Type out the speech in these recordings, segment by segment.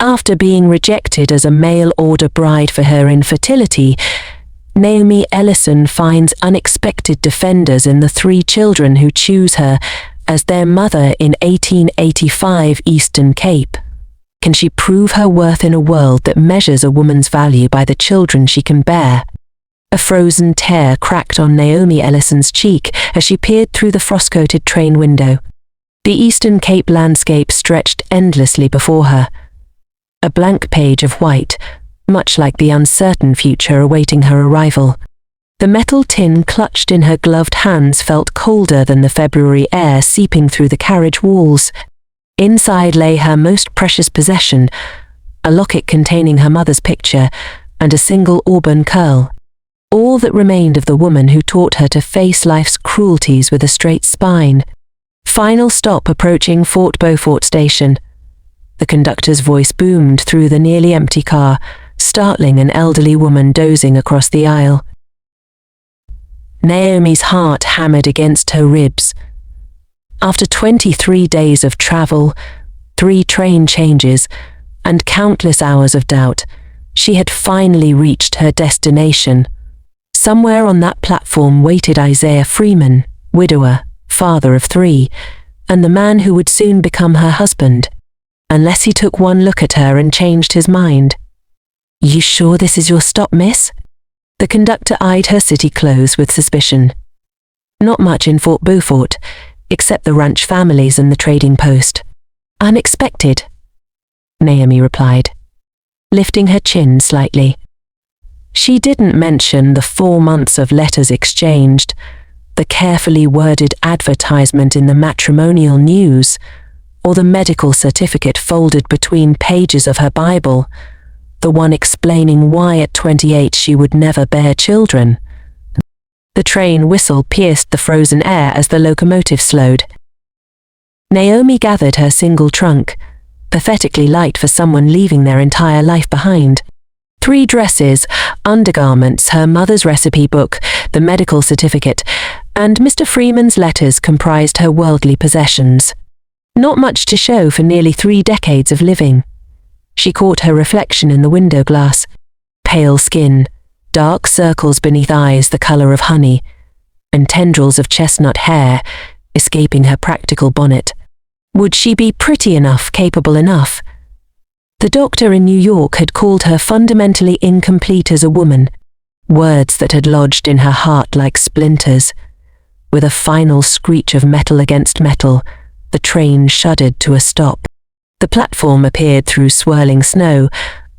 After being rejected as a mail-order bride for her infertility, Naomi Ellison finds unexpected defenders in the 3 children who choose her as their mother in 1885 Eastern Cape. Can she prove her worth in a world that measures a woman's value by the children she can bear? A frozen tear cracked on Naomi Ellison's cheek as she peered through the frost-coated train window. The Eastern Cape landscape stretched endlessly before her. A blank page of white, much like the uncertain future awaiting her arrival. The metal tin clutched in her gloved hands felt colder than the February air seeping through the carriage walls. Inside lay her most precious possession, a locket containing her mother's picture and a single auburn curl. All that remained of the woman who taught her to face life's cruelties with a straight spine. Final stop approaching Fort Beaufort Station. The conductor's voice boomed through the nearly empty car, startling an elderly woman dozing across the aisle. Naomi's heart hammered against her ribs. After 23 days of travel, 3 train changes, and countless hours of doubt, she had finally reached her destination. Somewhere on that platform waited Isaiah Freeman, widower, father of 3, and the man who would soon become her husband, unless he took one look at her and changed his mind. "You sure this is your stop, miss?" The conductor eyed her city clothes with suspicion. Not much in Fort Beaufort, except the ranch families and the trading post. "Unexpected," Naomi replied, lifting her chin slightly. She didn't mention the 4 months of letters exchanged, the carefully worded advertisement in the matrimonial news, or the medical certificate folded between pages of her Bible, the one explaining why at 28 she would never bear children. The train whistle pierced the frozen air as the locomotive slowed. Naomi gathered her single trunk, pathetically light for someone leaving their entire life behind. 3 dresses, undergarments, her mother's recipe book, the medical certificate, and Mr. Freeman's letters comprised her worldly possessions. Not much to show for nearly 3 decades of living. She caught her reflection in the window glass. Pale skin, dark circles beneath eyes the color of honey, and tendrils of chestnut hair escaping her practical bonnet. Would she be pretty enough, capable enough? The doctor in New York had called her fundamentally incomplete as a woman, words that had lodged in her heart like splinters. With a final screech of metal against metal, the train shuddered to a stop. The platform appeared through swirling snow,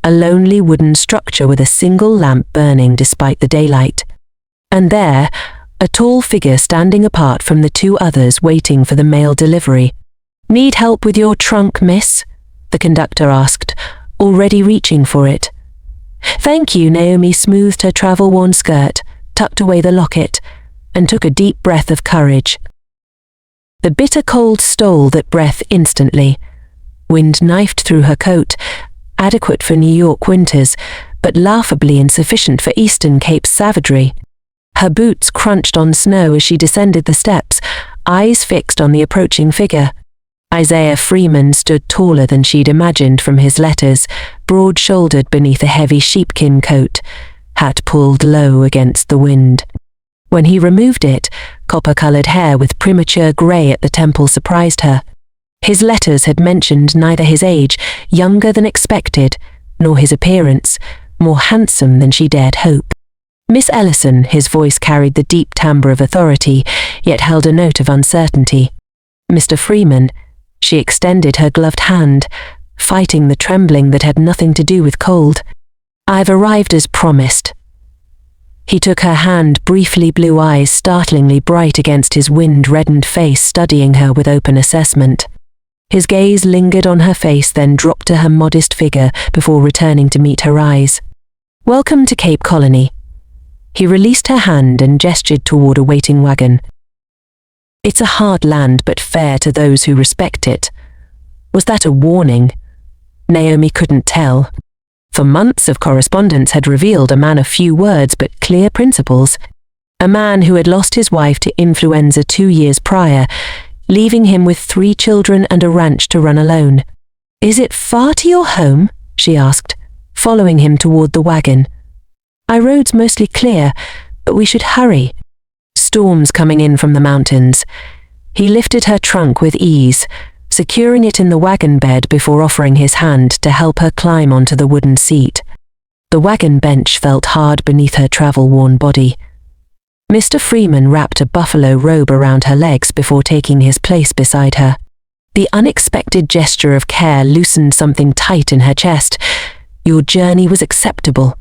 a lonely wooden structure with a single lamp burning despite the daylight. And there, a tall figure standing apart from the 2 others waiting for the mail delivery. "Need help with your trunk, miss?" the conductor asked, already reaching for it. "Thank you," Naomi smoothed her travel-worn skirt, tucked away the locket, and took a deep breath of courage. The bitter cold stole that breath instantly. Wind knifed through her coat, adequate for New York winters, but laughably insufficient for Eastern Cape savagery. Her boots crunched on snow as she descended the steps, eyes fixed on the approaching figure. Isaiah Freeman stood taller than she'd imagined from his letters, broad-shouldered beneath a heavy sheepskin coat, hat pulled low against the wind. When he removed it, copper-colored hair with premature grey at the temple surprised her. His letters had mentioned neither his age, younger than expected, nor his appearance, more handsome than she dared hope. "Miss Ellison," his voice carried the deep timbre of authority, yet held a note of uncertainty. "Mr. Freeman," she extended her gloved hand, fighting the trembling that had nothing to do with cold. "I've arrived as promised." He took her hand, briefly, blue eyes startlingly bright against his wind-reddened face, studying her with open assessment. His gaze lingered on her face, then dropped to her modest figure before returning to meet her eyes. "Welcome to Cape Colony." He released her hand and gestured toward a waiting wagon. "It's a hard land, but fair to those who respect it." Was that a warning? Naomi couldn't tell. For months of correspondence had revealed a man of few words but clear principles. A man who had lost his wife to influenza 2 years prior, leaving him with 3 children and a ranch to run alone. "Is it far to your home?" she asked, following him toward the wagon. "Our road's mostly clear, but we should hurry. Storms coming in from the mountains." He lifted her trunk with ease, securing it in the wagon bed before offering his hand to help her climb onto the wooden seat. The wagon bench felt hard beneath her travel-worn body. Mr. Freeman wrapped a buffalo robe around her legs before taking his place beside her. The unexpected gesture of care loosened something tight in her chest. "Your journey was acceptable?"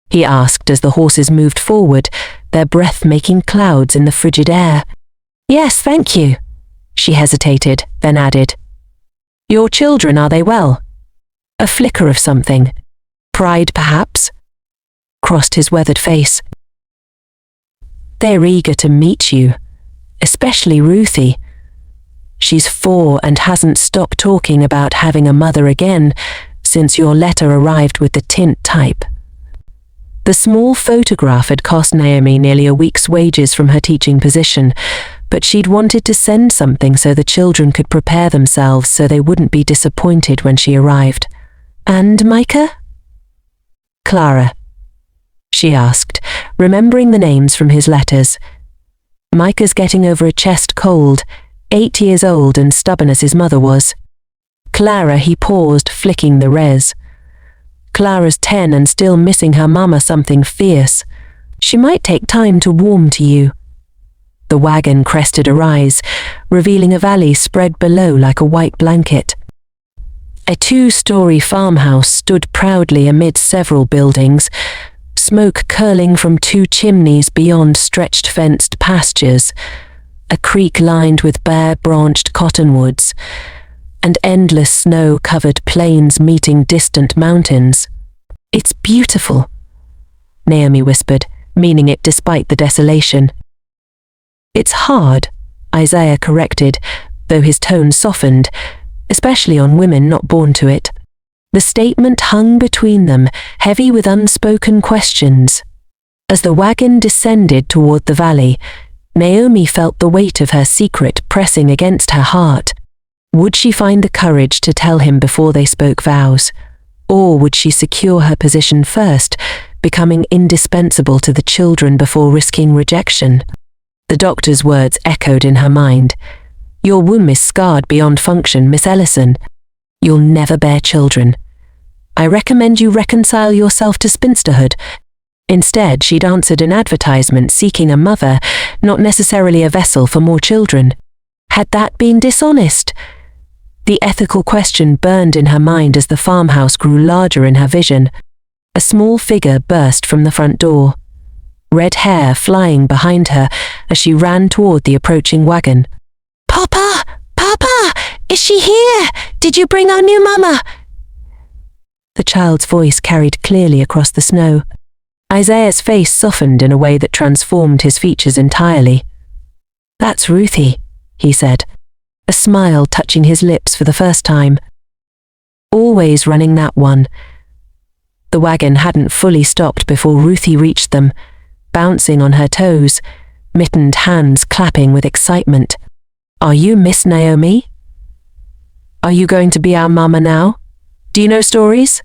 he asked as the horses moved forward, their breath making clouds in the frigid air. "Yes, thank you." She hesitated, then added, "Your children, are they well?" A flicker of something, pride perhaps, crossed his weathered face. "They're eager to meet you, especially Ruthie. She's 4 and hasn't stopped talking about having a mother again since your letter arrived with the tint type." The small photograph had cost Naomi nearly a week's wages from her teaching position, but she'd wanted to send something so the children could prepare themselves so they wouldn't be disappointed when she arrived. "And Micah?" "Clara," she asked, remembering the names from his letters. "Micah's getting over a chest cold, 8 years old and stubborn as his mother was." "Clara," he paused, flicking the res. "Clara's 10 and still missing her mama something fierce. She might take time to warm to you." The wagon crested a rise, revealing a valley spread below like a white blanket. A 2-story farmhouse stood proudly amid several buildings, smoke curling from 2 chimneys beyond stretched fenced pastures, a creek lined with bare-branched cottonwoods, and endless snow-covered plains meeting distant mountains. "It's beautiful," Naomi whispered, meaning it despite the desolation. "It's hard," Isaiah corrected, though his tone softened, especially on women not born to it. The statement hung between them, heavy with unspoken questions. As the wagon descended toward the valley, Naomi felt the weight of her secret pressing against her heart. Would she find the courage to tell him before they spoke vows? Or would she secure her position first, becoming indispensable to the children before risking rejection? The doctor's words echoed in her mind. "Your womb is scarred beyond function, Miss Ellison. You'll never bear children. I recommend you reconcile yourself to spinsterhood." Instead, she'd answered an advertisement seeking a mother, not necessarily a vessel for more children. Had that been dishonest? The ethical question burned in her mind as the farmhouse grew larger in her vision. A small figure burst from the front door, red hair flying behind her as she ran toward the approaching wagon. "Papa! Papa! Is she here? Did you bring our new mama?" The child's voice carried clearly across the snow. Isaiah's face softened in a way that transformed his features entirely. "That's Ruthie," he said, a smile touching his lips for the first time. "Always running that one." The wagon hadn't fully stopped before Ruthie reached them, bouncing on her toes, mittened hands clapping with excitement. "Are you Miss Naomi? Are you going to be our mama now? Do you know stories?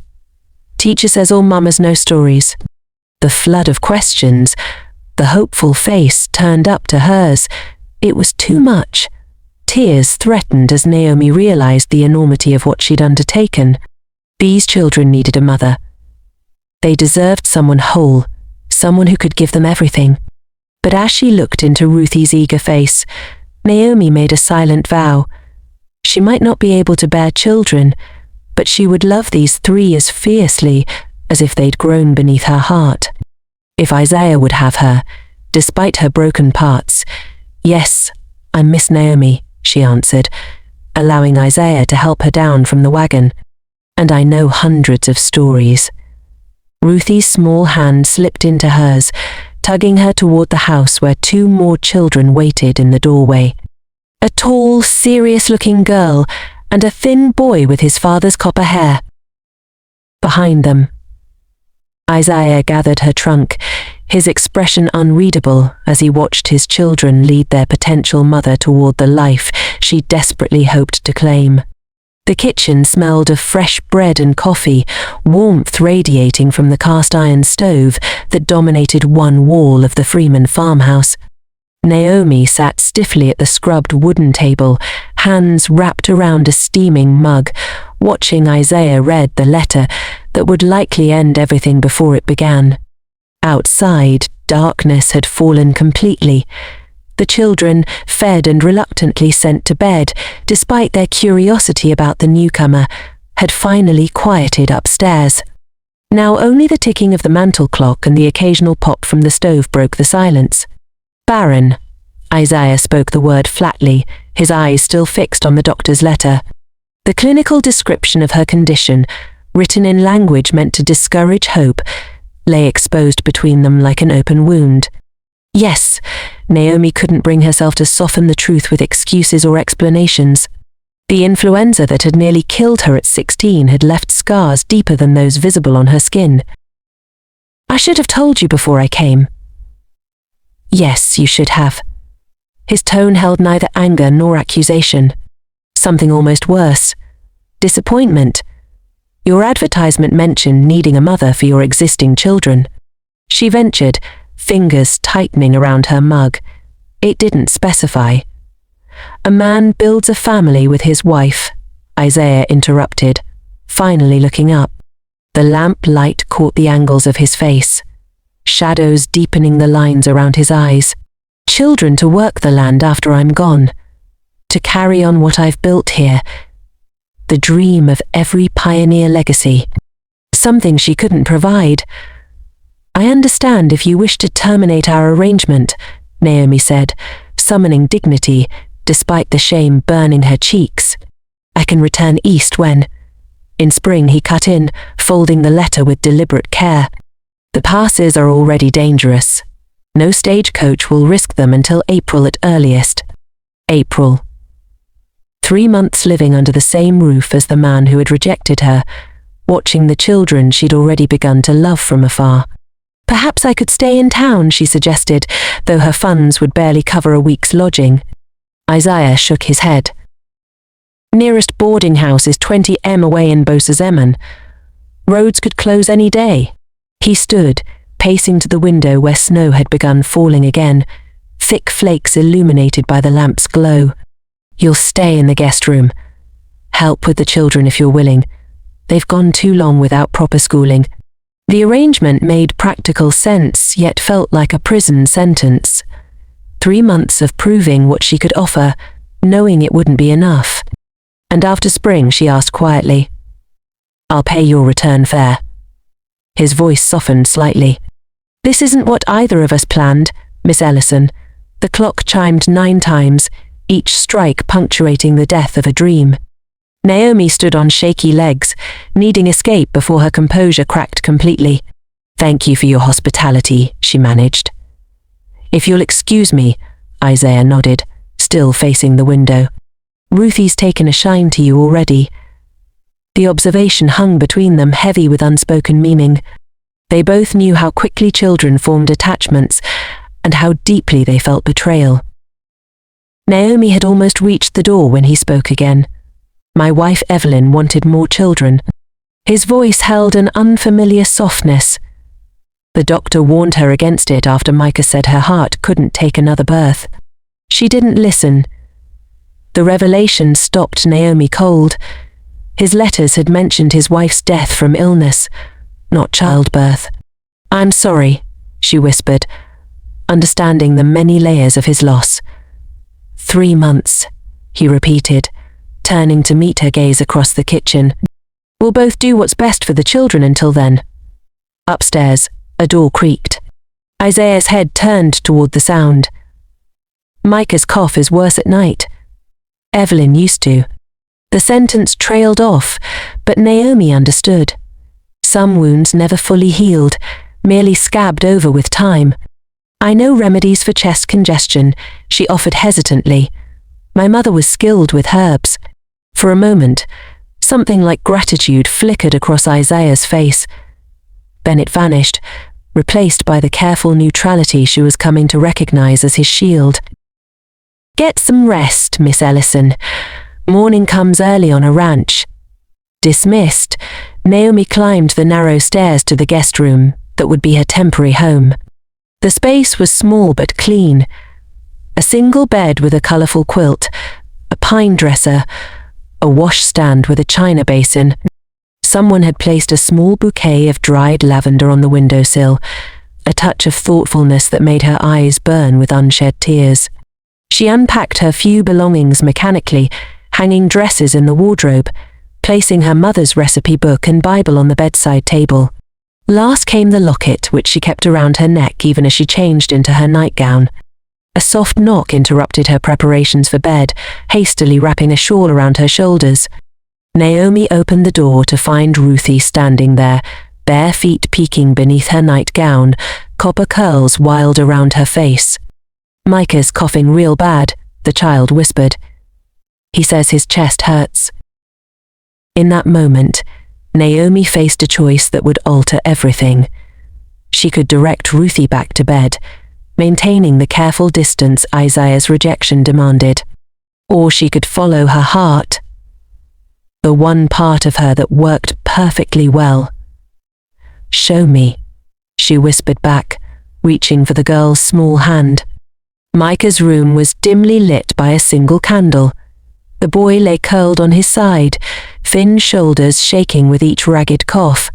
Teacher says all mamas know stories." The flood of questions, the hopeful face turned up to hers. It was too much. Tears threatened as Naomi realized the enormity of what she'd undertaken. These children needed a mother. They deserved someone whole, someone who could give them everything. But as she looked into Ruthie's eager face, Naomi made a silent vow. She might not be able to bear children, but she would love these 3 as fiercely as if they'd grown beneath her heart. If Isaiah would have her, despite her broken parts, "Yes, I'm Miss Naomi," she answered, allowing Isaiah to help her down from the wagon. "And I know hundreds of stories." Ruthie's small hand slipped into hers, tugging her toward the house where 2 more children waited in the doorway. A tall, serious-looking girl and a thin boy with his father's copper hair. Behind them, Isaiah gathered her trunk, his expression unreadable as he watched his children lead their potential mother toward the life she desperately hoped to claim. The kitchen smelled of fresh bread and coffee, warmth radiating from the cast-iron stove that dominated one wall of the Freeman farmhouse. Naomi sat stiffly at the scrubbed wooden table, hands wrapped around a steaming mug, watching Isaiah read the letter that would likely end everything before it began. Outside, darkness had fallen completely. The children, fed and reluctantly sent to bed, despite their curiosity about the newcomer, had finally quieted upstairs. Now only the ticking of the mantel clock and the occasional pop from the stove broke the silence. "Baron," Isaiah spoke the word flatly, his eyes still fixed on the doctor's letter. The clinical description of her condition, written in language meant to discourage hope, lay exposed between them like an open wound. Yes, Naomi couldn't bring herself to soften the truth with excuses or explanations. The influenza that had nearly killed her at 16 had left scars deeper than those visible on her skin. "I should have told you before I came." "Yes, you should have." His tone held neither anger nor accusation. Something almost worse. Disappointment. "Your advertisement mentioned needing a mother for your existing children." She ventured, fingers tightening around her mug. It didn't specify. "A man builds a family with his wife," Isaiah interrupted, finally looking up. The lamp light caught the angles of his face, shadows deepening the lines around his eyes. "Children to work the land after I'm gone, to carry on what I've built here, the dream of every pioneer legacy, something she couldn't provide." "I understand if you wish to terminate our arrangement," Naomi said, summoning dignity despite the shame burning her cheeks. "I can return east when—" In spring he cut in, folding the letter with deliberate care. "The passes are already dangerous. No stagecoach will risk them until April at earliest." April. 3 months living under the same roof as the man who had rejected her, watching the children she'd already begun to love from afar. "Perhaps I could stay in town," she suggested, though her funds would barely cover a week's lodging. Isaiah shook his head. "Nearest boarding house is 20 m away in Bosazeman. Roads could close any day." He stood, pacing to the window where snow had begun falling again, thick flakes illuminated by the lamp's glow. "You'll stay in the guest room. Help with the children if you're willing. They've gone too long without proper schooling." The arrangement made practical sense, yet felt like a prison sentence. 3 months of proving what she could offer, knowing it wouldn't be enough. And after spring, she asked quietly, "I'll pay your return fare." His voice softened slightly. "This isn't what either of us planned, Miss Ellison." The clock chimed 9 times, each strike punctuating the death of a dream. Naomi stood on shaky legs, needing escape before her composure cracked completely. "Thank you for your hospitality," she managed. "If you'll excuse me," Isaiah nodded, still facing the window. "Ruthie's taken a shine to you already." The observation hung between them, heavy with unspoken meaning. They both knew how quickly children formed attachments, and how deeply they felt betrayal. Naomi had almost reached the door when he spoke again. "My wife Evelyn wanted more children." His voice held an unfamiliar softness. "The doctor warned her against it after Micah said her heart couldn't take another birth. She didn't listen." The revelation stopped Naomi cold. His letters had mentioned his wife's death from illness, not childbirth. "I'm sorry," she whispered, understanding the many layers of his loss. 3 months, he repeated, turning to meet her gaze across the kitchen. "We'll both do what's best for the children until then." Upstairs, a door creaked. Isaiah's head turned toward the sound. "Micah's cough is worse at night. Evelyn used to." The sentence trailed off, but Naomi understood. Some wounds never fully healed, merely scabbed over with time. "I know remedies for chest congestion," she offered hesitantly. "My mother was skilled with herbs." For a moment, something like gratitude flickered across Isaiah's face. Then it vanished, replaced by the careful neutrality she was coming to recognize as his shield. "Get some rest, Miss Ellison. Morning comes early on a ranch. Dismissed, Naomi climbed the narrow stairs to the guest room that would be her temporary home. The space was small but clean. A single bed with a colourful quilt, a pine dresser, a washstand with a china basin. Someone had placed a small bouquet of dried lavender on the windowsill, a touch of thoughtfulness that made her eyes burn with unshed tears. She unpacked her few belongings mechanically, hanging dresses in the wardrobe, placing her mother's recipe book and Bible on the bedside table. Last came the locket, which she kept around her neck even as she changed into her nightgown. A soft knock interrupted her preparations for bed, hastily wrapping a shawl around her shoulders. Naomi opened the door to find Ruthie standing there, bare feet peeking beneath her nightgown, copper curls wild around her face. "Micah's coughing real bad," the child whispered. "He says his chest hurts." In that moment, Naomi faced a choice that would alter everything. She could direct Ruthie back to bed, maintaining the careful distance Isaiah's rejection demanded. Or she could follow her heart, the one part of her that worked perfectly well. "Show me," she whispered back, reaching for the girl's small hand. Micah's room was dimly lit by a single candle. The boy lay curled on his side, thin shoulders shaking with each ragged cough.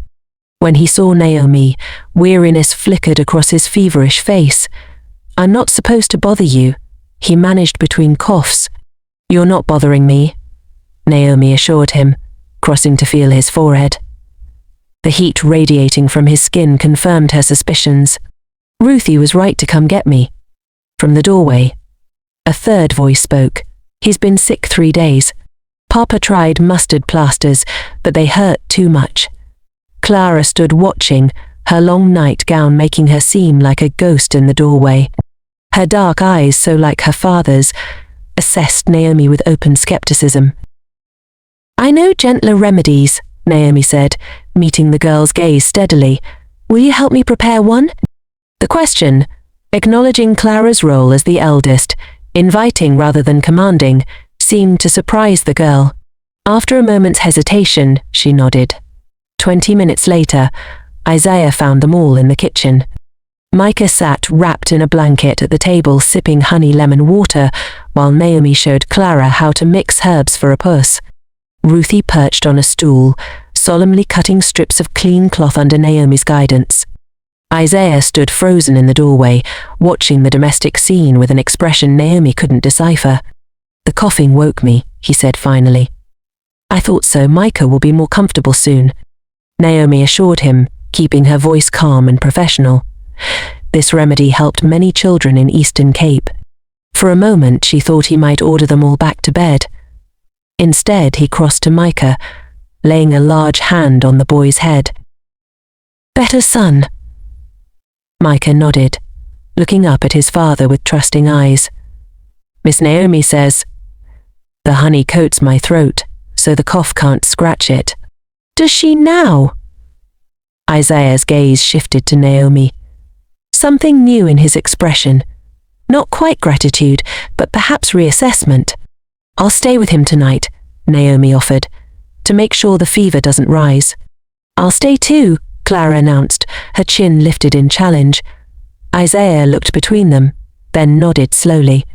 When he saw Naomi, weariness flickered across his feverish face. "I'm not supposed to bother you," he managed between coughs. "You're not bothering me," Naomi assured him, crossing to feel his forehead. The heat radiating from his skin confirmed her suspicions. "Ruthie was right to come get me." From the doorway, a third voice spoke. "He's been sick 3 days. Papa tried mustard plasters, but they hurt too much." Clara stood watching, her long nightgown making her seem like a ghost in the doorway. Her dark eyes, so like her father's, assessed Naomi with open skepticism. "I know gentler remedies," Naomi said, meeting the girl's gaze steadily. "Will you help me prepare one?" The question, acknowledging Clara's role as the eldest, inviting rather than commanding, seemed to surprise the girl. After a moment's hesitation, she nodded. 20 minutes later, Isaiah found them all in the kitchen. Micah sat wrapped in a blanket at the table sipping honey lemon water, while Naomi showed Clara how to mix herbs for a puss. Ruthie perched on a stool, solemnly cutting strips of clean cloth under Naomi's guidance. Isaiah stood frozen in the doorway, watching the domestic scene with an expression Naomi couldn't decipher. "The coughing woke me," he said finally. "I thought so. Micah will be more comfortable soon," Naomi assured him, keeping her voice calm and professional. This remedy helped many children in Eastern Cape. For a moment she thought he might order them all back to bed. Instead he crossed to Micah, laying a large hand on the boy's head. "Better, son?" Micah nodded, looking up at his father with trusting eyes. "Miss Naomi says, the honey coats my throat, so the cough can't scratch it." "Does she now?" Isaiah's gaze shifted to Naomi. Something new in his expression. Not quite gratitude, but perhaps reassessment. "I'll stay with him tonight," Naomi offered, "to make sure the fever doesn't rise." "I'll stay too," Clara announced, her chin lifted in challenge. Isaiah looked between them, then nodded slowly.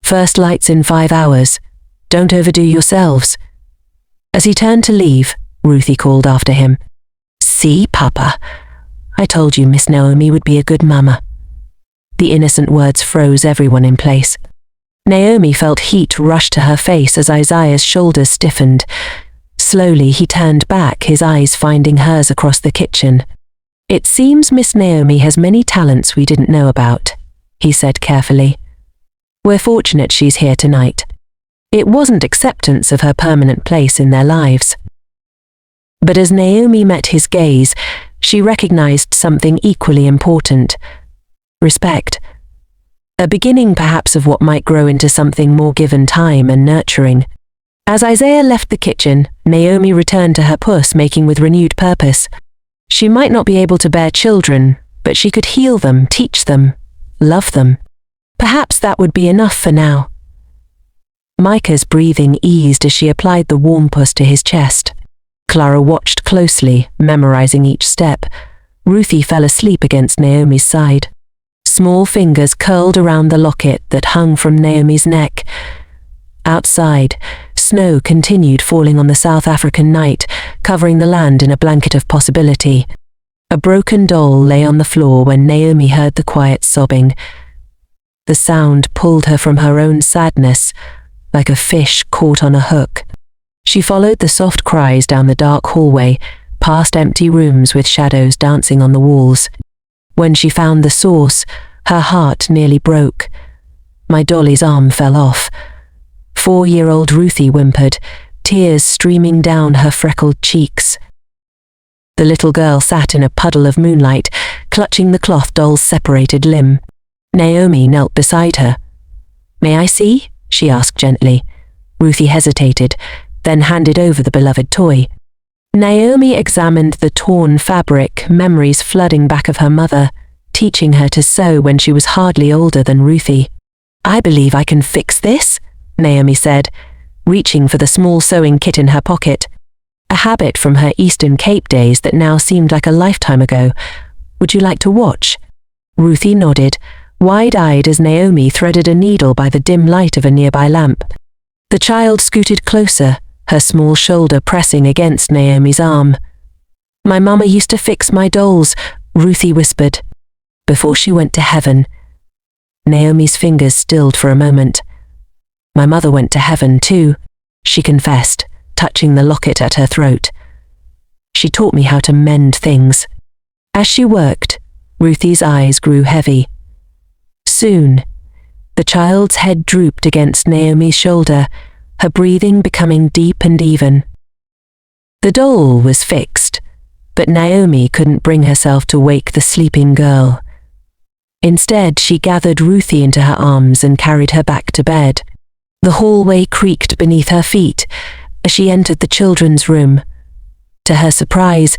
"First lights in 5 hours. Don't overdo yourselves." As he turned to leave, Ruthie called after him. "See, Papa, I told you Miss Naomi would be a good mama." The innocent words froze everyone in place. Naomi felt heat rush to her face as Isaiah's shoulders stiffened. Slowly he turned back, his eyes finding hers across the kitchen. "It seems Miss Naomi has many talents we didn't know about," he said carefully. "We're fortunate she's here tonight." It wasn't acceptance of her permanent place in their lives. But as Naomi met his gaze, she recognized something equally important: respect. A beginning perhaps of what might grow into something more given time and nurturing. As Isaiah left the kitchen, Naomi returned to her puss, making with renewed purpose. She might not be able to bear children, but she could heal them, teach them, love them. Perhaps that would be enough for now. Micah's breathing eased as she applied the warm puss to his chest. Clara watched closely, memorizing each step. Ruthie fell asleep against Naomi's side. Small fingers curled around the locket that hung from Naomi's neck. Outside, snow continued falling on the South African night, covering the land in a blanket of possibility. A broken doll lay on the floor when Naomi heard the quiet sobbing. The sound pulled her from her own sadness, like a fish caught on a hook. She followed the soft cries down the dark hallway, past empty rooms with shadows dancing on the walls. When she found the source, her heart nearly broke. My dolly's arm fell off. 4-year-old Ruthie whimpered, tears streaming down her freckled cheeks. The little girl sat in a puddle of moonlight, clutching the cloth doll's separated limb. Naomi knelt beside her. "May I see?" she asked gently. Ruthie hesitated, then handed over the beloved toy. Naomi examined the torn fabric, memories flooding back of her mother, teaching her to sew when she was hardly older than Ruthie. "I believe I can fix this," Naomi said, reaching for the small sewing kit in her pocket. A habit from her Eastern Cape days that now seemed like a lifetime ago. "Would you like to watch?" Ruthie nodded, wide-eyed as Naomi threaded a needle by the dim light of a nearby lamp. The child scooted closer, her small shoulder pressing against Naomi's arm. "My mama used to fix my dolls," Ruthie whispered, "before she went to heaven." Naomi's fingers stilled for a moment. "My mother went to heaven too," she confessed, touching the locket at her throat. "She taught me how to mend things." As she worked, Ruthie's eyes grew heavy. Soon, the child's head drooped against Naomi's shoulder, her breathing becoming deep and even. The doll was fixed, but Naomi couldn't bring herself to wake the sleeping girl. Instead, she gathered Ruthie into her arms and carried her back to bed. The hallway creaked beneath her feet as she entered the children's room. To her surprise,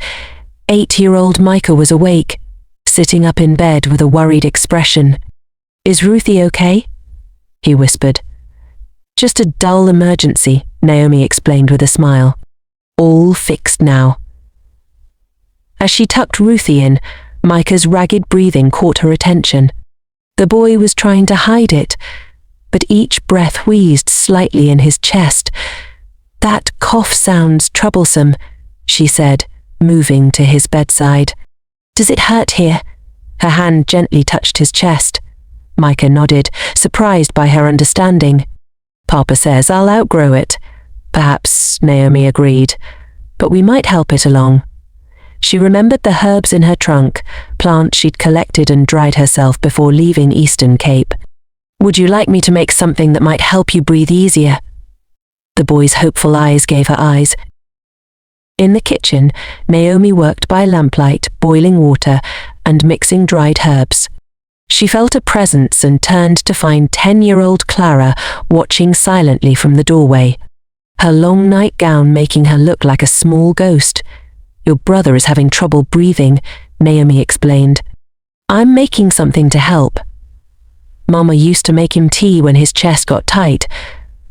8-year-old Micah was awake, sitting up in bed with a worried expression. "Is Ruthie okay?" he whispered. "Just a dull emergency," Naomi explained with a smile. "All fixed now." As she tucked Ruthie in, Micah's ragged breathing caught her attention. The boy was trying to hide it, but each breath wheezed slightly in his chest. "That cough sounds troublesome," she said, moving to his bedside. "Does it hurt here?" Her hand gently touched his chest. Micah nodded, surprised by her understanding. "Papa says I'll outgrow it." "Perhaps," Naomi agreed, "but we might help it along." She remembered the herbs in her trunk, plants she'd collected and dried herself before leaving Eastern Cape. "Would you like me to make something that might help you breathe easier?" The boy's hopeful eyes gave her eyes. In the kitchen, Naomi worked by lamplight, boiling water and mixing dried herbs. She felt a presence and turned to find 10-year-old Clara watching silently from the doorway, her long nightgown making her look like a small ghost. "Your brother is having trouble breathing," Naomi explained. "I'm making something to help." "Mama used to make him tea when his chest got tight,"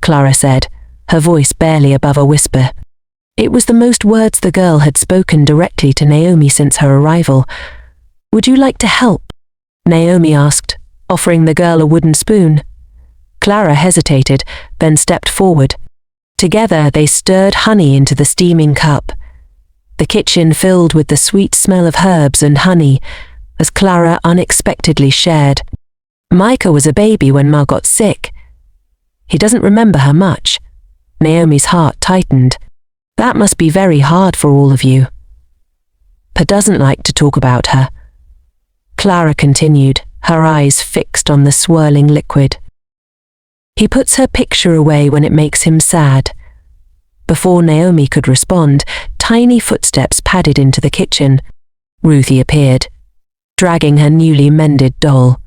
Clara said, her voice barely above a whisper. It was the most words the girl had spoken directly to Naomi since her arrival. "Would you like to help?" Naomi asked, offering the girl a wooden spoon. Clara hesitated, then stepped forward. Together they stirred honey into the steaming cup. The kitchen filled with the sweet smell of herbs and honey, as Clara unexpectedly shared. "Micah was a baby when Ma got sick. He doesn't remember her much." Naomi's heart tightened. "That must be very hard for all of you." "Pa doesn't like to talk about her," Clara continued, her eyes fixed on the swirling liquid. "He puts her picture away when it makes him sad." Before Naomi could respond, tiny footsteps padded into the kitchen. Ruthie appeared, dragging her newly mended doll.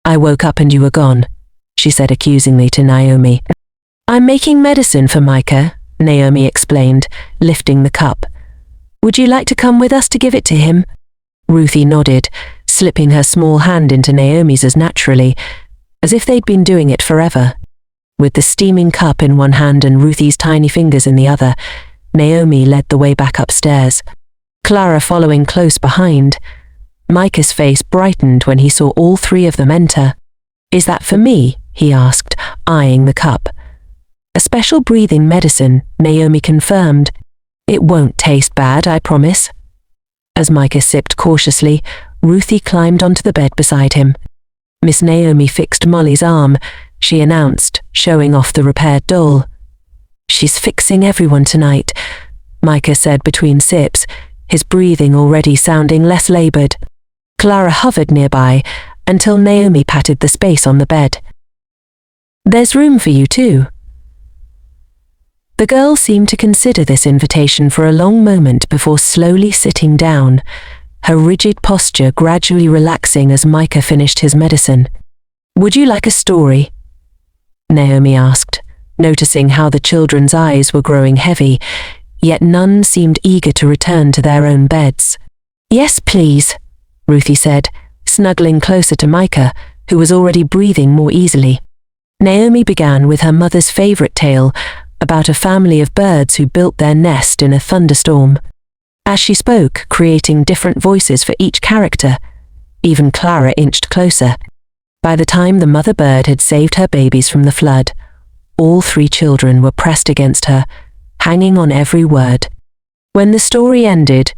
"I woke up and you were gone," she said accusingly to Naomi. "I'm making medicine for Micah," Naomi explained, lifting the cup. "Would you like to come with us to give it to him?" Ruthie nodded, slipping her small hand into Naomi's as naturally, as if they'd been doing it forever. With the steaming cup in one hand and Ruthie's tiny fingers in the other, Naomi led the way back upstairs, Clara following close behind. Micah's face brightened when he saw all three of them enter. "Is that for me?" he asked, eyeing the cup. "A special breathing medicine," Naomi confirmed. "It won't taste bad, I promise." As Micah sipped cautiously, Ruthie climbed onto the bed beside him. Miss Naomi fixed Molly's arm, she announced, showing off the repaired doll. "She's fixing everyone tonight," Micah said between sips, his breathing already sounding less labored. Clara hovered nearby until Naomi patted the space on the bed. "There's room for you too." The girl seemed to consider this invitation for a long moment before slowly sitting down, her rigid posture gradually relaxing as Micah finished his medicine. "Would you like a story?" Naomi asked, noticing how the children's eyes were growing heavy, yet none seemed eager to return to their own beds. "Yes, please," Ruthie said, snuggling closer to Micah, who was already breathing more easily. Naomi began with her mother's favorite tale about a family of birds who built their nest in a thunderstorm. As she spoke, creating different voices for each character, even Clara inched closer. By the time the mother bird had saved her babies from the flood, all three children were pressed against her, hanging on every word. When the story ended,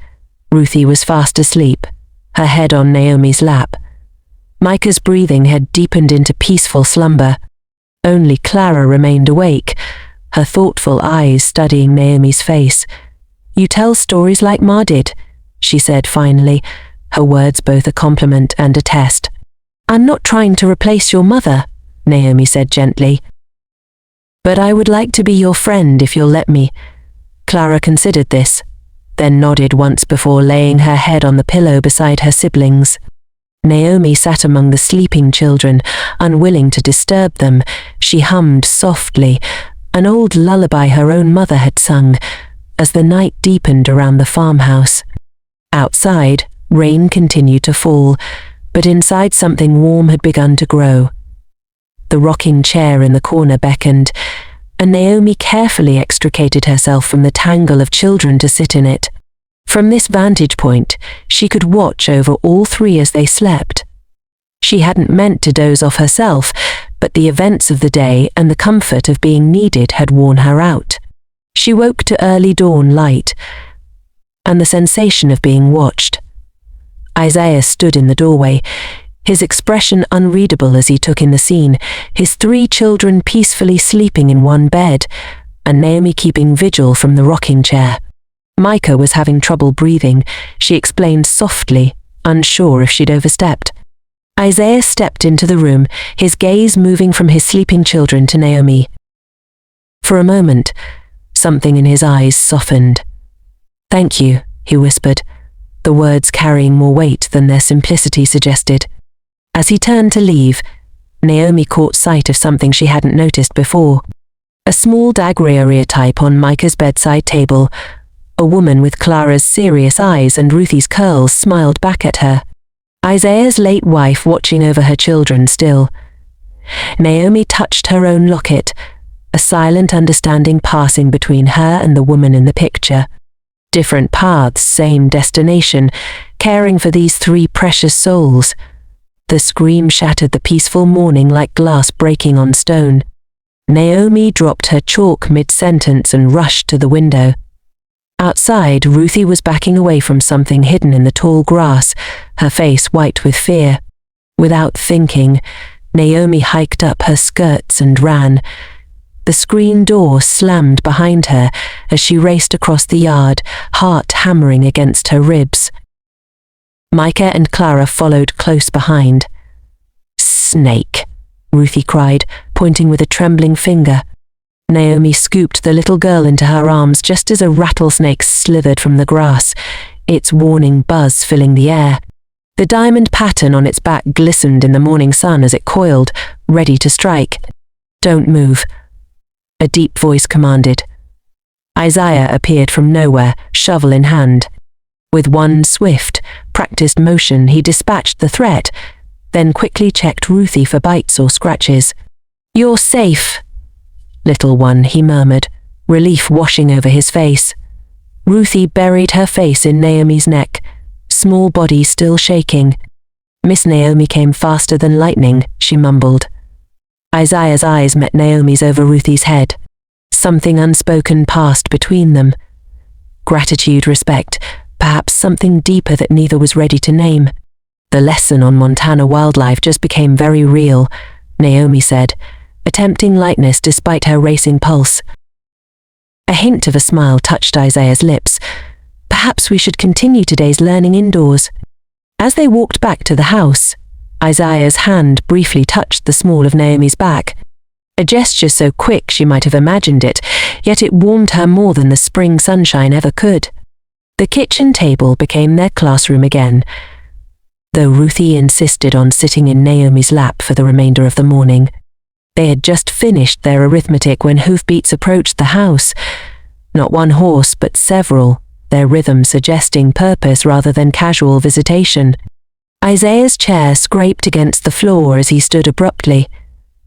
Ruthie was fast asleep, her head on Naomi's lap. Micah's breathing had deepened into peaceful slumber. Only Clara remained awake, her thoughtful eyes studying Naomi's face. "You tell stories like Ma did," she said finally, her words both a compliment and a test. "I'm not trying to replace your mother," Naomi said gently. "But I would like to be your friend if you'll let me." Clara considered this, then nodded once before laying her head on the pillow beside her siblings. Naomi sat among the sleeping children, unwilling to disturb them. She hummed softly, an old lullaby her own mother had sung, as the night deepened around the farmhouse. Outside, rain continued to fall, but inside something warm had begun to grow. The rocking chair in the corner beckoned, and Naomi carefully extricated herself from the tangle of children to sit in it. From this vantage point, she could watch over all three as they slept. She hadn't meant to doze off herself, but the events of the day and the comfort of being needed had worn her out. She woke to early dawn light and the sensation of being watched. Isaiah stood in the doorway, his expression unreadable as he took in the scene, his three children peacefully sleeping in one bed, and Naomi keeping vigil from the rocking chair. Micah was having trouble breathing, she explained softly, unsure if she'd overstepped. Isaiah stepped into the room, his gaze moving from his sleeping children to Naomi. For a moment, something in his eyes softened. "Thank you," he whispered, the words carrying more weight than their simplicity suggested. As he turned to leave, Naomi caught sight of something she hadn't noticed before. A small daguerreotype on Micah's bedside table. A woman with Clara's serious eyes and Ruthie's curls smiled back at her. Isaiah's late wife watching over her children still. Naomi touched her own locket, a silent understanding passing between her and the woman in the picture. Different paths, same destination, caring for these three precious souls. The scream shattered the peaceful morning like glass breaking on stone. Naomi dropped her chalk mid-sentence and rushed to the window. Outside, Ruthie was backing away from something hidden in the tall grass, her face white with fear. Without thinking, Naomi hiked up her skirts and ran. The screen door slammed behind her as she raced across the yard, heart hammering against her ribs. Micah and Clara followed close behind. "Snake," Ruthie cried, pointing with a trembling finger. Naomi scooped the little girl into her arms just as a rattlesnake slithered from the grass, its warning buzz filling the air. The diamond pattern on its back glistened in the morning sun as it coiled, ready to strike. "Don't move," a deep voice commanded. Isaiah appeared from nowhere, shovel in hand. With one swift, practiced motion, he dispatched the threat, then quickly checked Ruthie for bites or scratches. "You're safe," little one," he murmured, relief washing over his face. Ruthie buried her face in Naomi's neck, small body still shaking. "Miss Naomi came faster than lightning," she mumbled. Isaiah's eyes met Naomi's over Ruthie's head. Something unspoken passed between them. Gratitude, respect, perhaps something deeper that neither was ready to name. "The lesson on Montana wildlife just became very real," Naomi said, attempting lightness despite her racing pulse. A hint of a smile touched Isaiah's lips. "Perhaps we should continue today's learning indoors." As they walked back to the house, Isaiah's hand briefly touched the small of Naomi's back. A gesture so quick she might have imagined it, yet it warmed her more than the spring sunshine ever could. The kitchen table became their classroom again, though Ruthie insisted on sitting in Naomi's lap for the remainder of the morning. They had just finished their arithmetic when hoofbeats approached the house. Not one horse, but several, their rhythm suggesting purpose rather than casual visitation. Isaiah's chair scraped against the floor as he stood abruptly.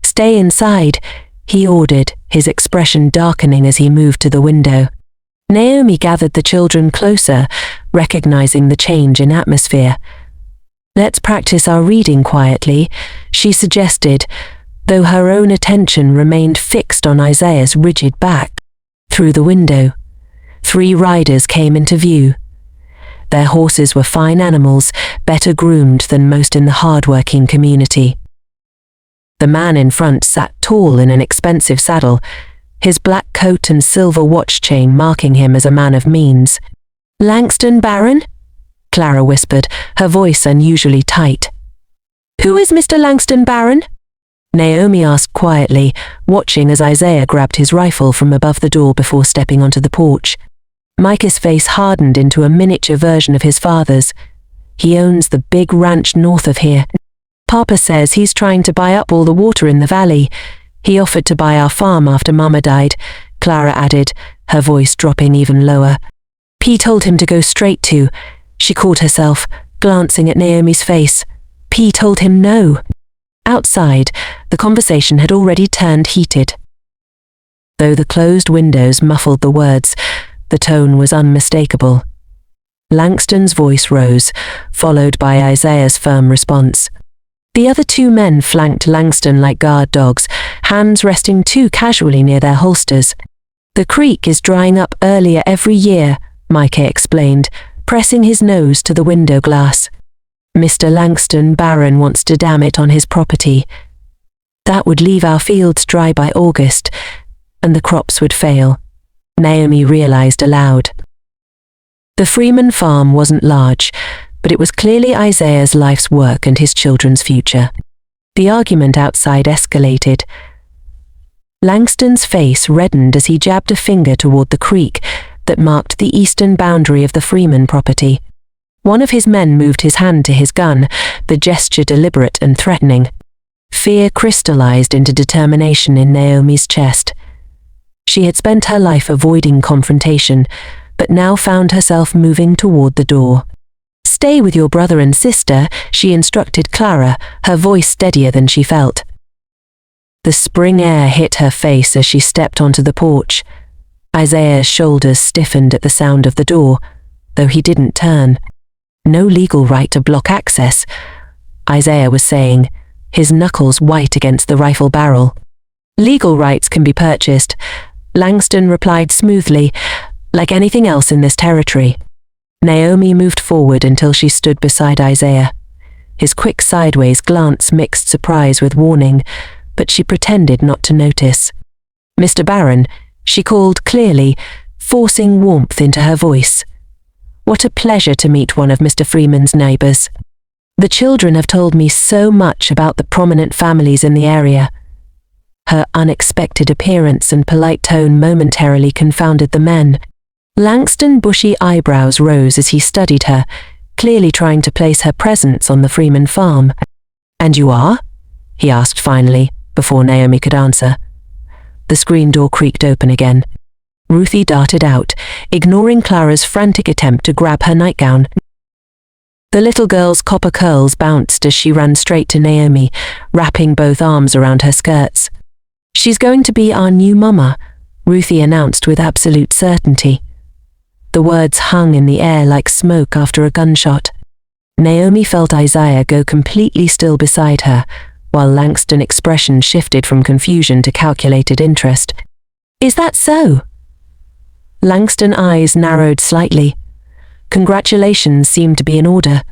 "Stay inside," he ordered, his expression darkening as he moved to the window. Naomi gathered the children closer, recognizing the change in atmosphere. "Let's practice our reading quietly," she suggested, though her own attention remained fixed on Isaiah's rigid back. Through the window, 3 riders came into view. Their horses were fine animals, better groomed than most in the hard-working community. The man in front sat tall in an expensive saddle, his black coat and silver watch chain marking him as a man of means. "Langston Barron?" Clara whispered, her voice unusually tight. "Who is Mr. Langston Barron?" Naomi asked quietly, watching as Isaiah grabbed his rifle from above the door before stepping onto the porch. Micah's face hardened into a miniature version of his father's. "He owns the big ranch north of here. Papa says he's trying to buy up all the water in the valley. He offered to buy our farm after Mama died," Clara added, her voice dropping even lower. "P told him to go straight to," she caught herself, glancing at Naomi's face. "P told him no." Outside, the conversation had already turned heated. Though the closed windows muffled the words, the tone was unmistakable. Langston's voice rose, followed by Isaiah's firm response. The other 2 men flanked Langston like guard dogs, hands resting too casually near their holsters. "The creek is drying up earlier every year," Micah explained, pressing his nose to the window glass. "Mr. Langston Barron wants to dam it on his property. That would leave our fields dry by August, and the crops would fail," Naomi realized aloud. The Freeman farm wasn't large, but it was clearly Isaiah's life's work and his children's future. The argument outside escalated. Langston's face reddened as he jabbed a finger toward the creek that marked the eastern boundary of the Freeman property. One of his men moved his hand to his gun, the gesture deliberate and threatening. Fear crystallized into determination in Naomi's chest. She had spent her life avoiding confrontation, but now found herself moving toward the door. "Stay with your brother and sister," she instructed Clara, her voice steadier than she felt. The spring air hit her face as she stepped onto the porch. Isaiah's shoulders stiffened at the sound of the door, though he didn't turn. "No legal right to block access," Isaiah was saying, his knuckles white against the rifle barrel. "Legal rights can be purchased," Langston replied smoothly, "like anything else in this territory." Naomi moved forward until she stood beside Isaiah. His quick sideways glance mixed surprise with warning, but she pretended not to notice. "Mr. Barron," she called clearly, forcing warmth into her voice. "What a pleasure to meet one of Mr. Freeman's neighbors. The children have told me so much about the prominent families in the area." Her unexpected appearance and polite tone momentarily confounded the men. Langston's bushy eyebrows rose as he studied her, clearly trying to place her presence on the Freeman farm. "And you are?" he asked finally, before Naomi could answer. The screen door creaked open again. Ruthie darted out, ignoring Clara's frantic attempt to grab her nightgown. The little girl's copper curls bounced as she ran straight to Naomi, wrapping both arms around her skirts. "She's going to be our new mama," Ruthie announced with absolute certainty. The words hung in the air like smoke after a gunshot. Naomi felt Isaiah go completely still beside her, while Langston's expression shifted from confusion to calculated interest. "Is that so?" Langston's eyes narrowed slightly. Congratulations seemed to be in order.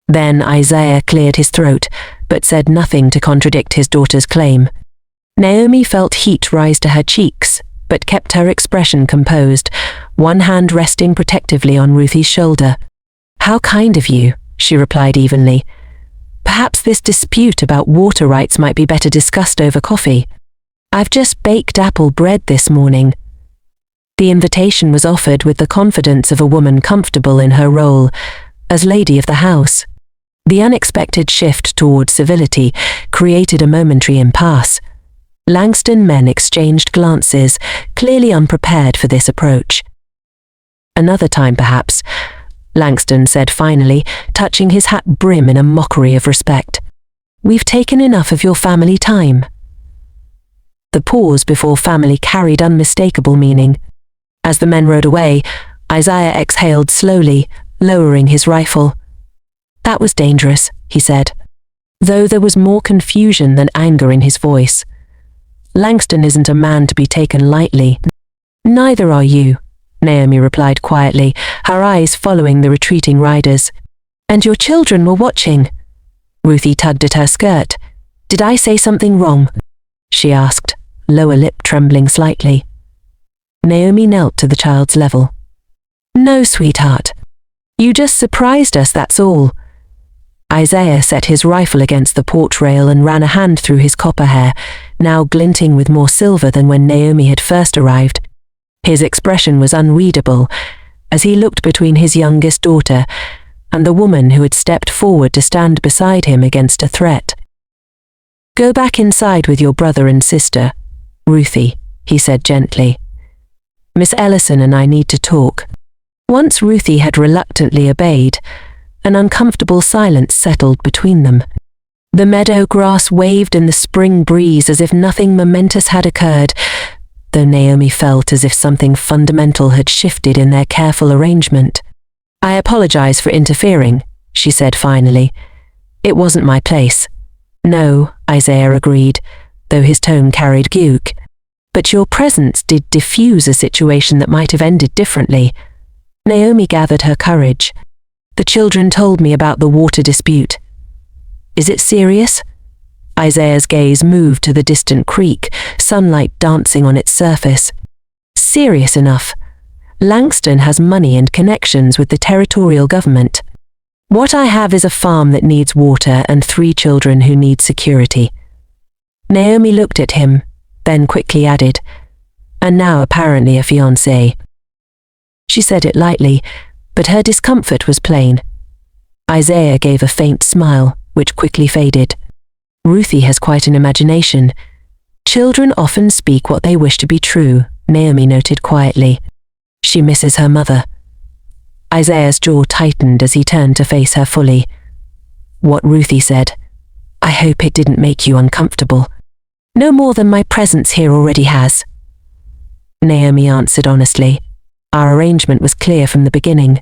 Then Isaiah cleared his throat, but said nothing to contradict his daughter's claim. Naomi felt heat rise to her cheeks, but kept her expression composed, one hand resting protectively on Ruthie's shoulder. "How kind of you," she replied evenly. "Perhaps this dispute about water rights might be better discussed over coffee. I've just baked apple bread this morning." The invitation was offered with the confidence of a woman comfortable in her role as lady of the house. The unexpected shift toward civility created a momentary impasse. Langston men exchanged glances, clearly unprepared for this approach. "Another time, perhaps," Langston said finally, touching his hat brim in a mockery of respect. "We've taken enough of your family time." The pause before family carried unmistakable meaning. As the men rode away, Isaiah exhaled slowly, lowering his rifle. "That was dangerous," he said, though there was more confusion than anger in his voice. "Langston isn't a man to be taken lightly." "Neither are you," Naomi replied quietly, her eyes following the retreating riders. "And your children were watching." Ruthie tugged at her skirt. "Did I say something wrong?" she asked, lower lip trembling slightly. Naomi knelt to the child's level. "No, sweetheart. You just surprised us, that's all." Isaiah set his rifle against the porch rail and ran a hand through his copper hair, now glinting with more silver than when Naomi had first arrived. His expression was unreadable as he looked between his youngest daughter and the woman who had stepped forward to stand beside him against a threat. "Go back inside with your brother and sister, Ruthie," he said gently. "Miss Ellison and I need to talk." Once Ruthie had reluctantly obeyed, an uncomfortable silence settled between them. The meadow grass waved in the spring breeze as if nothing momentous had occurred, though Naomi felt as if something fundamental had shifted in their careful arrangement. "I apologize for interfering," she said finally. "It wasn't my place." "No," Isaiah agreed, though his tone carried guilt. "But your presence did diffuse a situation that might have ended differently." Naomi gathered her courage. "The children told me about the water dispute." "Is it serious?" Isaiah's gaze moved to the distant creek, sunlight dancing on its surface. "Serious enough. Langston has money and connections with the territorial government. What I have is a farm that needs water and 3 children who need security." Naomi looked at him, then quickly added, "And now apparently a fiancé." She said it lightly, but her discomfort was plain. Isaiah gave a faint smile, which quickly faded. "Ruthie has quite an imagination. Children often speak what they wish to be true," Naomi noted quietly. "She misses her mother." Isaiah's jaw tightened as he turned to face her fully. "What Ruthie said, I hope it didn't make you uncomfortable." "No more than my presence here already has," Naomi answered honestly. "Our arrangement was clear from the beginning."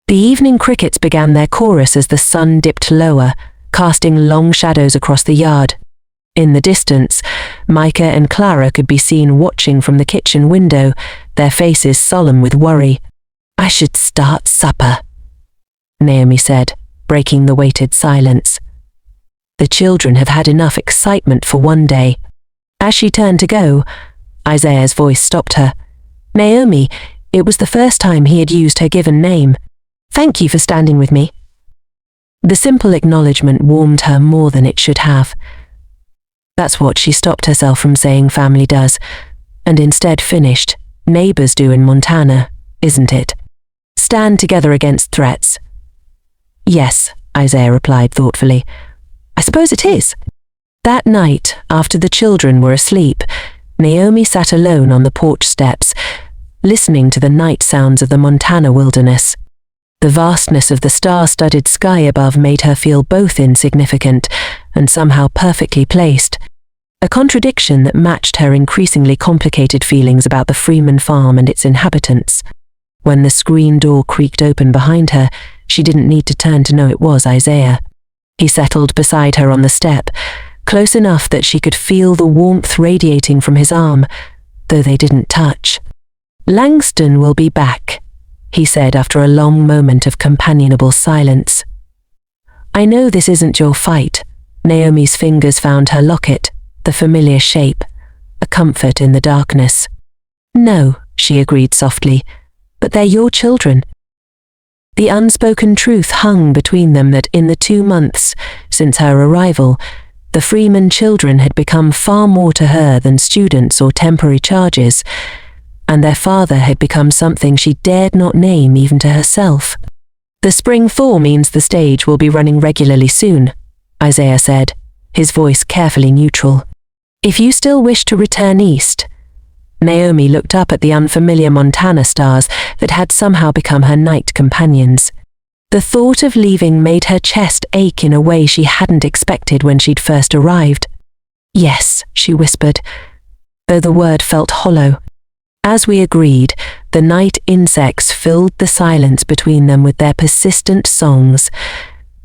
The evening crickets began their chorus as the sun dipped lower, casting long shadows across the yard. In the distance, Micah and Clara could be seen watching from the kitchen window, their faces solemn with worry. "I should start supper," Naomi said, breaking the weighted silence. "The children have had enough excitement for one day." As she turned to go, Isaiah's voice stopped her. "Naomi," it was the first time he had used her given name. "Thank you for standing with me." The simple acknowledgement warmed her more than it should have. That's what she stopped herself from saying family does, and instead finished, "Neighbors do in Montana, isn't it? Stand together against threats." "Yes," Isaiah replied thoughtfully. "I suppose it is." That night, after the children were asleep, Naomi sat alone on the porch steps, listening to the night sounds of the Montana wilderness. The vastness of the star-studded sky above made her feel both insignificant and somehow perfectly placed. a contradiction that matched her increasingly complicated feelings about the Freeman farm and its inhabitants. When the screen door creaked open behind her, she didn't need to turn to know it was Isaiah. He settled beside her on the step, close enough that she could feel the warmth radiating from his arm, though they didn't touch. "Langston will be back," he said after a long moment of companionable silence. "I know this isn't your fight." Naomi's fingers found her locket, the familiar shape, a comfort in the darkness. "No," she agreed softly, "but they're your children." The unspoken truth hung between them that in the 2 months since her arrival, the Freeman children had become far more to her than students or temporary charges, and their father had become something she dared not name even to herself. "The spring thaw means the stage will be running regularly soon," Isaiah said, his voice carefully neutral. "If you still wish to return east." Naomi looked up at the unfamiliar Montana stars that had somehow become her night companions. The thought of leaving made her chest ache in a way she hadn't expected when she'd first arrived. "Yes," she whispered, though the word felt hollow. As we agreed, the night insects filled the silence between them with their persistent songs,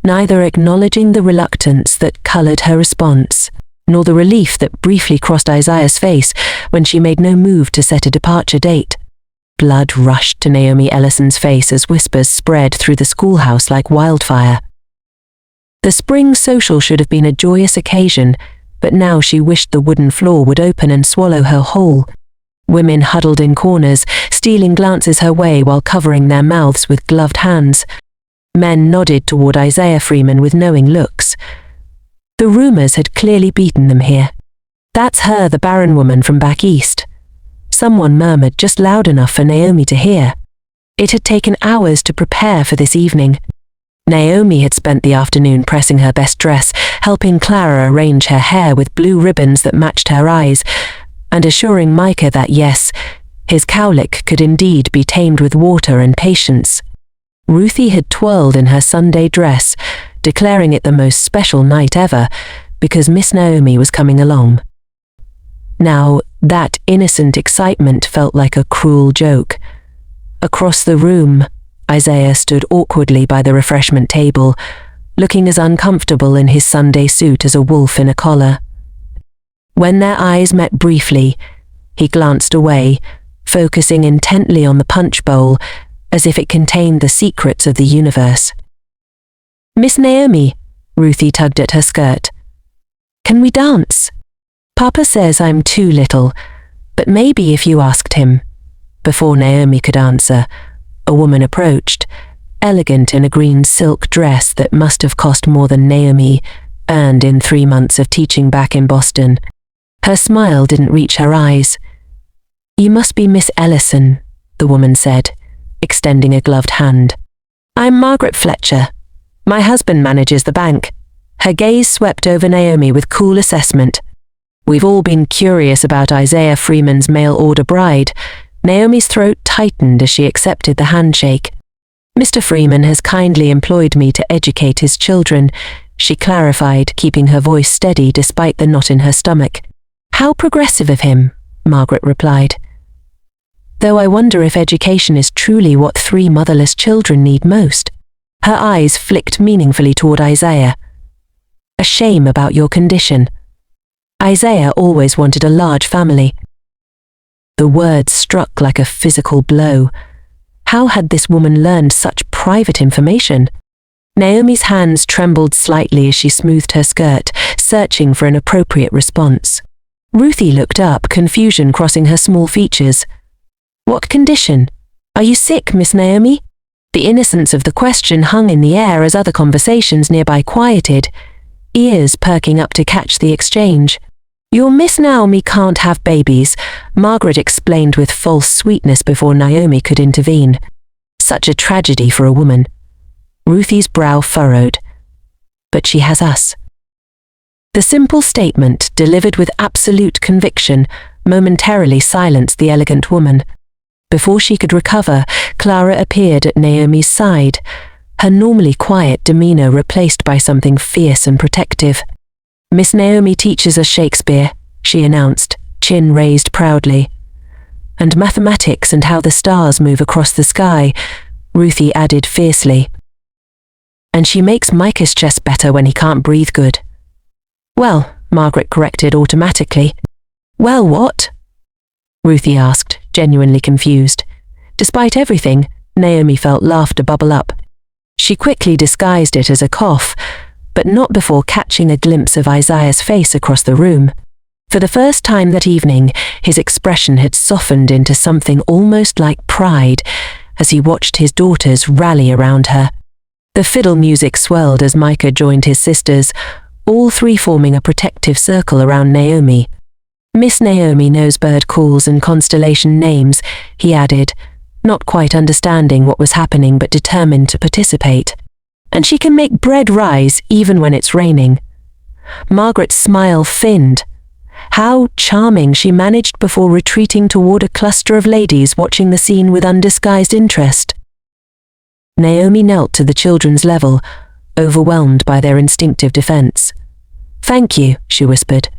neither acknowledging the reluctance that colored her response, nor the relief that briefly crossed Isaiah's face when she made no move to set a departure date. Blood rushed to Naomi Ellison's face as whispers spread through the schoolhouse like wildfire. The spring social should have been a joyous occasion, but now she wished the wooden floor would open and swallow her whole. Women huddled in corners, stealing glances her way while covering their mouths with gloved hands. Men nodded toward Isaiah Freeman with knowing looks. The rumors had clearly beaten them here. "That's her, the barren woman from back east," someone murmured just loud enough for Naomi to hear. It had taken hours to prepare for this evening. Naomi had spent the afternoon pressing her best dress, helping Clara arrange her hair with blue ribbons that matched her eyes, and assuring Micah that yes, his cowlick could indeed be tamed with water and patience. Ruthie had twirled in her Sunday dress, declaring it the most special night ever, because Miss Naomi was coming along. Now, that innocent excitement felt like a cruel joke. Across the room, Isaiah stood awkwardly by the refreshment table, looking as uncomfortable in his Sunday suit as a wolf in a collar. When their eyes met briefly, he glanced away, focusing intently on the punch bowl, as if it contained the secrets of the universe. "Miss Naomi," Ruthie tugged at her skirt. "Can we dance? Papa says I'm too little, but maybe if you asked him." Before Naomi could answer, a woman approached, elegant in a green silk dress that must have cost more than Naomi earned in 3 months of teaching back in Boston. Her smile didn't reach her eyes. "You must be Miss Ellison," the woman said, extending a gloved hand. "I'm Margaret Fletcher. My husband manages the bank." Her gaze swept over Naomi with cool assessment. "We've all been curious about Isaiah Freeman's mail-order bride." Naomi's throat tightened as she accepted the handshake. "Mr. Freeman has kindly employed me to educate his children," she clarified, keeping her voice steady despite the knot in her stomach. "How progressive of him," Margaret replied. "Though I wonder if education is truly what 3 motherless children need most." Her eyes flicked meaningfully toward Isaiah. "A shame about your condition. Isaiah always wanted a large family." The words struck like a physical blow. How had this woman learned such private information? Naomi's hands trembled slightly as she smoothed her skirt, searching for an appropriate response. Ruthie looked up, confusion crossing her small features. "What condition? Are you sick, Miss Naomi?" The innocence of the question hung in the air as other conversations nearby quieted, ears perking up to catch the exchange. "Your Miss Naomi can't have babies," Margaret explained with false sweetness before Naomi could intervene. Such a tragedy for a woman. Ruthie's brow furrowed. "But she has us." The simple statement, delivered with absolute conviction, momentarily silenced the elegant woman. Before she could recover, Clara appeared at Naomi's side, her normally quiet demeanor replaced by something fierce and protective. "Miss Naomi teaches us Shakespeare," she announced, chin raised proudly. And mathematics and how the stars move across the sky, Ruthie added fiercely. And she makes Micah's chest better when he can't breathe good. Well, Margaret corrected automatically. Well, what? Ruthie asked, genuinely confused. Despite everything, Naomi felt laughter bubble up. She quickly disguised it as a cough, but not before catching a glimpse of Isaiah's face across the room. For the first time that evening, his expression had softened into something almost like pride as he watched his daughters rally around her. The fiddle music swelled as Micah joined his sisters, all three forming a protective circle around Naomi. Miss Naomi knows bird calls and constellation names, he added, not quite understanding what was happening but determined to participate. And she can make bread rise even when it's raining. Margaret's smile thinned. How charming she managed before retreating toward a cluster of ladies watching the scene with undisguised interest. Naomi knelt to the children's level, overwhelmed by their instinctive defense. "Thank you," she whispered.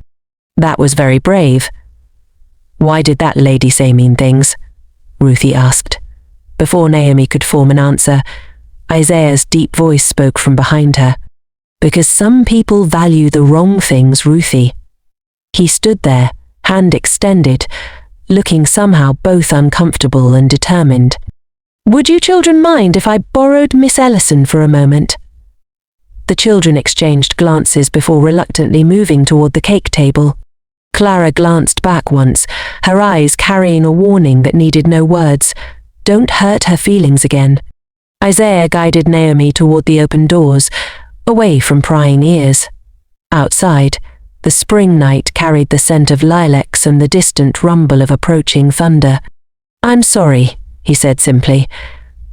"That was very brave." "Why did that lady say mean things?" Ruthie asked. Before Naomi could form an answer, Isaiah's deep voice spoke from behind her. "Because some people value the wrong things, Ruthie." He stood there, hand extended, looking somehow both uncomfortable and determined. "Would you children mind if I borrowed Miss Ellison for a moment?" The children exchanged glances before reluctantly moving toward the cake table. Clara glanced back once, her eyes carrying a warning that needed no words. Don't hurt her feelings again. Isaiah guided Naomi toward the open doors, away from prying ears. Outside, the spring night carried the scent of lilacs and the distant rumble of approaching thunder. "I'm sorry," he said simply.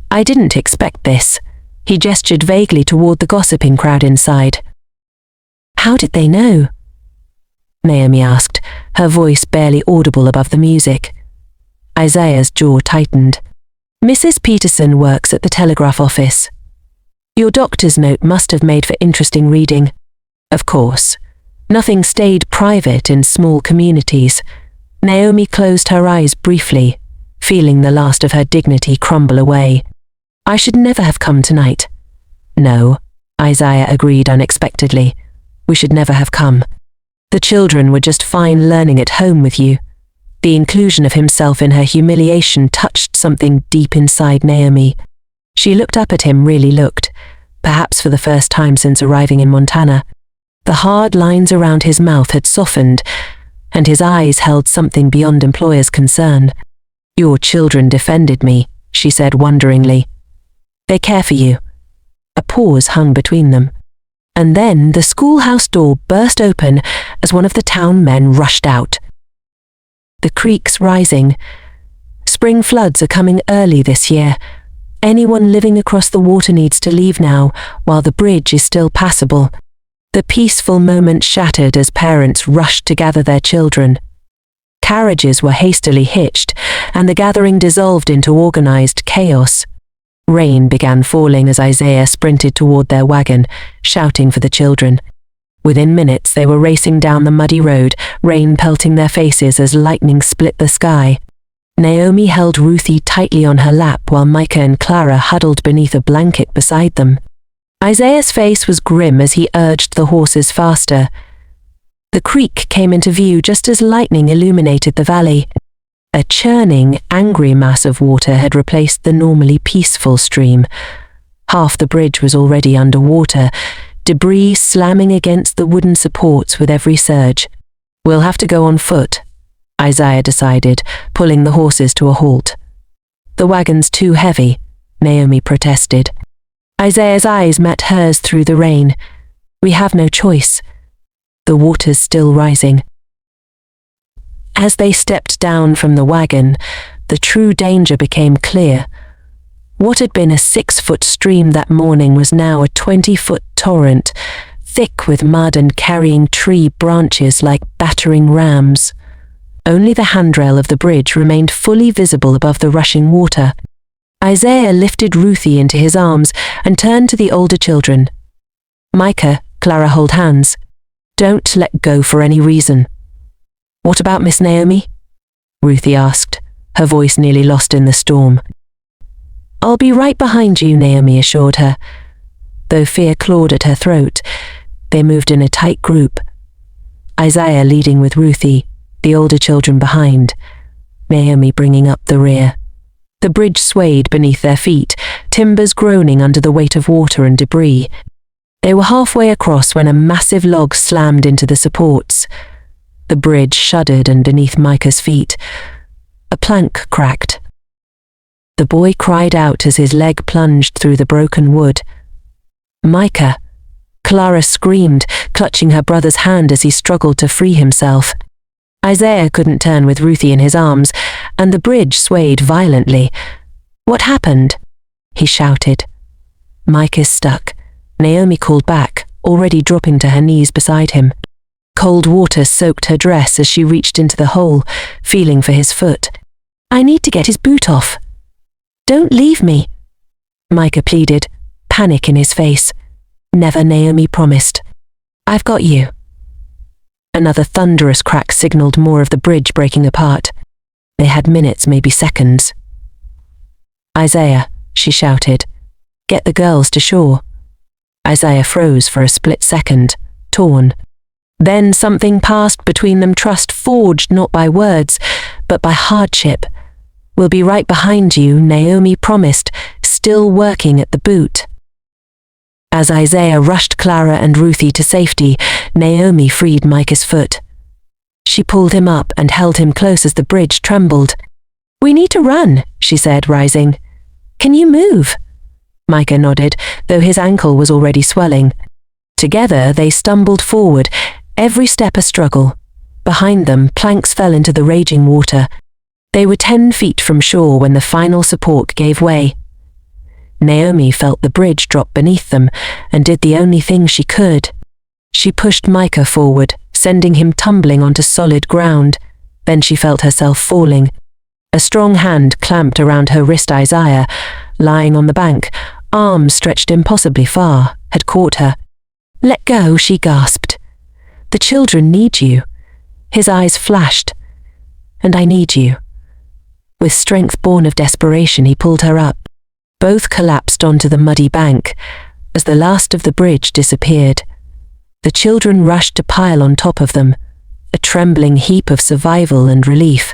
"I didn't expect this." He gestured vaguely toward the gossiping crowd inside. "How did they know?" Naomi asked, her voice barely audible above the music. Isaiah's jaw tightened. "Mrs. Peterson works at the telegraph office. Your doctor's note must have made for interesting reading. Of course. Nothing stayed private in small communities." Naomi closed her eyes briefly, feeling the last of her dignity crumble away. "I should never have come tonight." "No," Isaiah agreed unexpectedly. "We should never have come. The children were just fine learning at home with you." The inclusion of himself in her humiliation touched something deep inside Naomi. She looked up at him, really looked, perhaps for the first time since arriving in Montana. The hard lines around his mouth had softened, and his eyes held something beyond employer's concern. "Your children defended me," she said wonderingly. "They care for you." A pause hung between them. And then the schoolhouse door burst open as one of the town men rushed out. "The creek's rising. Spring floods are coming early this year. Anyone living across the water needs to leave now while the bridge is still passable." The peaceful moment shattered as parents rushed to gather their children. Carriages were hastily hitched, and the gathering dissolved into organized chaos. Rain began falling as Isaiah sprinted toward their wagon, shouting for the children. Within minutes they were racing down the muddy road, rain pelting their faces as lightning split the sky. Naomi held Ruthie tightly on her lap while Micah and Clara huddled beneath a blanket beside them. Isaiah's face was grim as he urged the horses faster. The creek came into view just as lightning illuminated the valley. A churning, angry mass of water had replaced the normally peaceful stream. Half the bridge was already underwater, debris slamming against the wooden supports with every surge. "We'll have to go on foot," Isaiah decided, pulling the horses to a halt. "The wagon's too heavy," Naomi protested. Isaiah's eyes met hers through the rain. "We have no choice. The water's still rising." As they stepped down from the wagon, the true danger became clear. What had been a 6-foot stream that morning was now a 20-foot torrent, thick with mud and carrying tree branches like battering rams. Only the handrail of the bridge remained fully visible above the rushing water. Isaiah lifted Ruthie into his arms and turned to the older children. "Micah, Clara, hold hands. Don't let go for any reason." What about Miss Naomi? Ruthie asked, her voice nearly lost in the storm. I'll be right behind you, Naomi assured her. Though fear clawed at her throat, they moved in a tight group. Isaiah leading with Ruthie, the older children behind, Naomi bringing up the rear. The bridge swayed beneath their feet, timbers groaning under the weight of water and debris. They were halfway across when a massive log slammed into the supports. The bridge shuddered, and beneath Micah's feet, a plank cracked. The boy cried out as his leg plunged through the broken wood. Micah! Clara screamed, clutching her brother's hand as he struggled to free himself. Isaiah couldn't turn with Ruthie in his arms, and the bridge swayed violently. What happened? He shouted. Mike is stuck. Naomi called back, already dropping to her knees beside him. Cold water soaked her dress as she reached into the hole, feeling for his foot. I need to get his boot off. Don't leave me, Micah pleaded, panic in his face. Never, Naomi promised. I've got you. Another thunderous crack signaled more of the bridge breaking apart. They had minutes, maybe seconds. Isaiah, she shouted, get the girls to shore. Isaiah froze for a split second, torn. Then something passed between them, trust forged not by words, but by hardship. We'll be right behind you, Naomi promised, still working at the boot. As Isaiah rushed Clara and Ruthie to safety, Naomi freed Micah's foot. She pulled him up and held him close as the bridge trembled. We need to run, she said, rising. Can you move? Micah nodded, though his ankle was already swelling. Together they stumbled forward, every step a struggle. Behind them, planks fell into the raging water. They were 10 feet from shore when the final support gave way. Naomi felt the bridge drop beneath them and did the only thing she could. She pushed Micah forward, sending him tumbling onto solid ground. Then she felt herself falling. A strong hand clamped around her wrist. Isaiah, lying on the bank, arms stretched impossibly far, had caught her. Let go, she gasped. The children need you. His eyes flashed. And I need you. With strength born of desperation, he pulled her up. Both collapsed onto the muddy bank as the last of the bridge disappeared. The children rushed to pile on top of them, a trembling heap of survival and relief.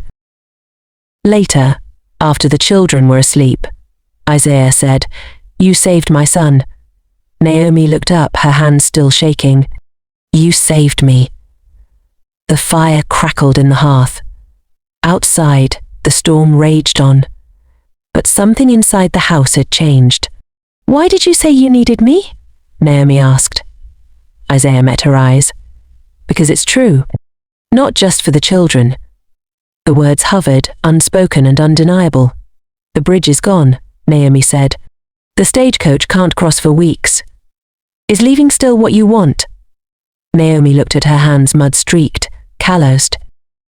Later, after the children were asleep, Isaiah said, You saved my son. Naomi looked up, her hands still shaking. You saved me. The fire crackled in the hearth. Outside, the storm raged on. But something inside the house had changed. Why did you say you needed me? Naomi asked. Isaiah met her eyes. Because it's true. Not just for the children. The words hovered, unspoken and undeniable. The bridge is gone, Naomi said. The stagecoach can't cross for weeks. Is leaving still what you want? Naomi looked at her hands, mud-streaked, calloused.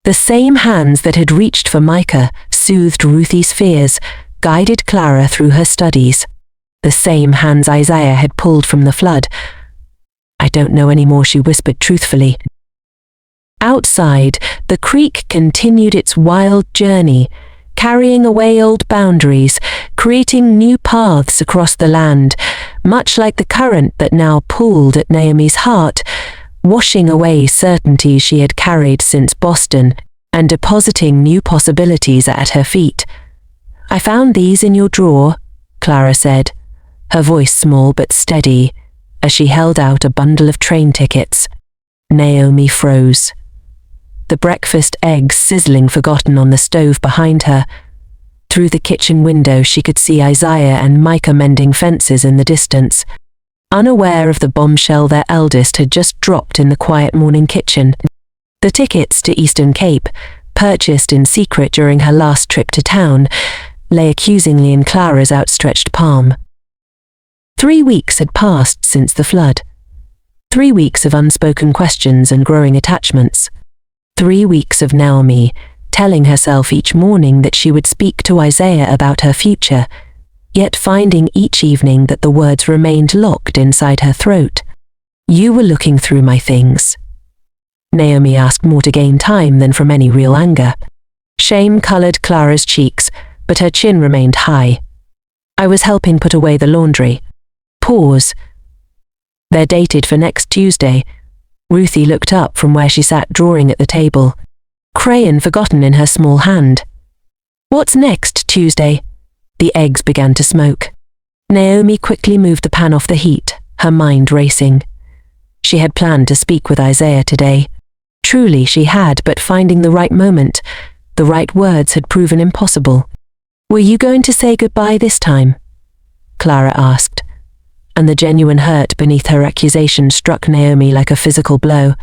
The same hands that had reached for Micah soothed Ruthie's fears, guided Clara through her studies. The same hands Isaiah had pulled from the flood. I don't know anymore, she whispered truthfully. Outside, the creek continued its wild journey, carrying away old boundaries, creating new paths across the land, much like the current that now pulled at Naomi's heart, washing away certainties she had carried since Boston and depositing new possibilities at her feet. I found these in your drawer, Clara said, her voice small but steady, as she held out a bundle of train tickets. Naomi froze. The breakfast eggs sizzling forgotten on the stove behind her. Through the kitchen window she could see Isaiah and Micah mending fences in the distance, unaware of the bombshell their eldest had just dropped in the quiet morning kitchen. The tickets to Eastern Cape, purchased in secret during her last trip to town, lay accusingly in Clara's outstretched palm. 3 weeks had passed since the flood. 3 weeks of unspoken questions and growing attachments. 3 weeks of Naomi telling herself each morning that she would speak to Isaiah about her future, yet finding each evening that the words remained locked inside her throat. You were looking through my things. Naomi asked, more to gain time than from any real anger. Shame colored Clara's cheeks, but her chin remained high. I was helping put away the laundry. Pause. They're dated for next Tuesday. Ruthie looked up from where she sat drawing at the table, crayon forgotten in her small hand. What's next Tuesday? The eggs began to smoke. Naomi quickly moved the pan off the heat, her mind racing. She had planned to speak with Isaiah today. Truly she had, but finding the right moment, the right words had proven impossible. Were you going to say goodbye this time? Clara asked, and the genuine hurt beneath her accusation struck Naomi like a physical blow.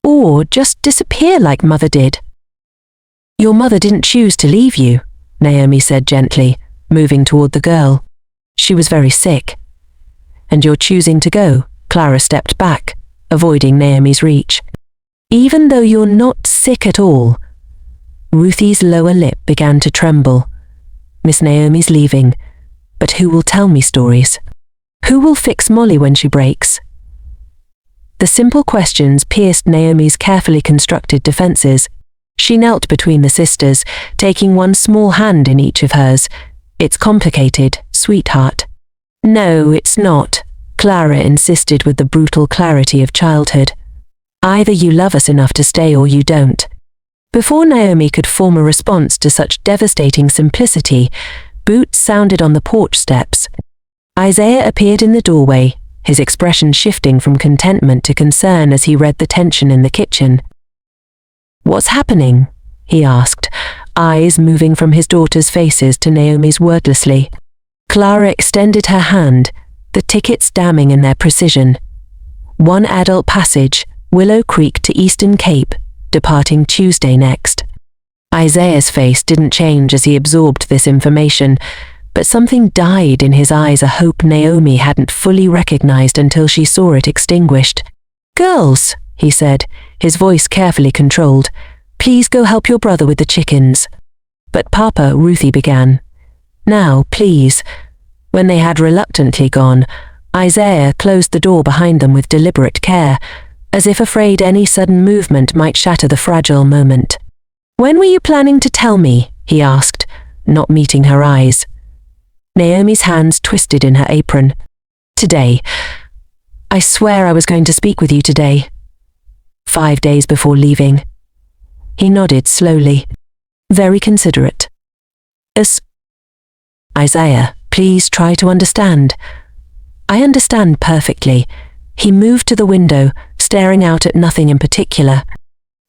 Or just disappear like Mother did? Your mother didn't choose to leave you, Naomi said gently, moving toward the girl. She was very sick. And you're choosing to go? Clara stepped back, avoiding Naomi's reach. Even though you're not sick at all. Ruthie's lower lip began to tremble. Miss Naomi's leaving, but who will tell me stories? Who will fix Molly when she breaks? The simple questions pierced Naomi's carefully constructed defenses. She knelt between the sisters, taking one small hand in each of hers. It's complicated, sweetheart. No, it's not, Clara insisted with the brutal clarity of childhood. Either you love us enough to stay or you don't. Before Naomi could form a response to such devastating simplicity, boots sounded on the porch steps. Isaiah appeared in the doorway, his expression shifting from contentment to concern as he read the tension in the kitchen. What's happening? He asked, eyes moving from his daughter's faces to Naomi's wordlessly. Clara extended her hand, the tickets damning in their precision. One adult passage, Willow Creek to Eastern Cape, departing Tuesday next. Isaiah's face didn't change as he absorbed this information, but something died in his eyes, a hope Naomi hadn't fully recognized until she saw it extinguished. Girls, he said, his voice carefully controlled, please go help your brother with the chickens. But Papa, Ruthie began. Now, please. When they had reluctantly gone, Isaiah closed the door behind them with deliberate care, as if afraid any sudden movement might shatter the fragile moment. When were you planning to tell me? He asked, not meeting her eyes. Naomi's hands twisted in her apron. Today. I swear I was going to speak with you today. 5 days before leaving. He nodded slowly. Very considerate. Isaiah, please try to understand. I understand perfectly. He moved to the window, staring out at nothing in particular.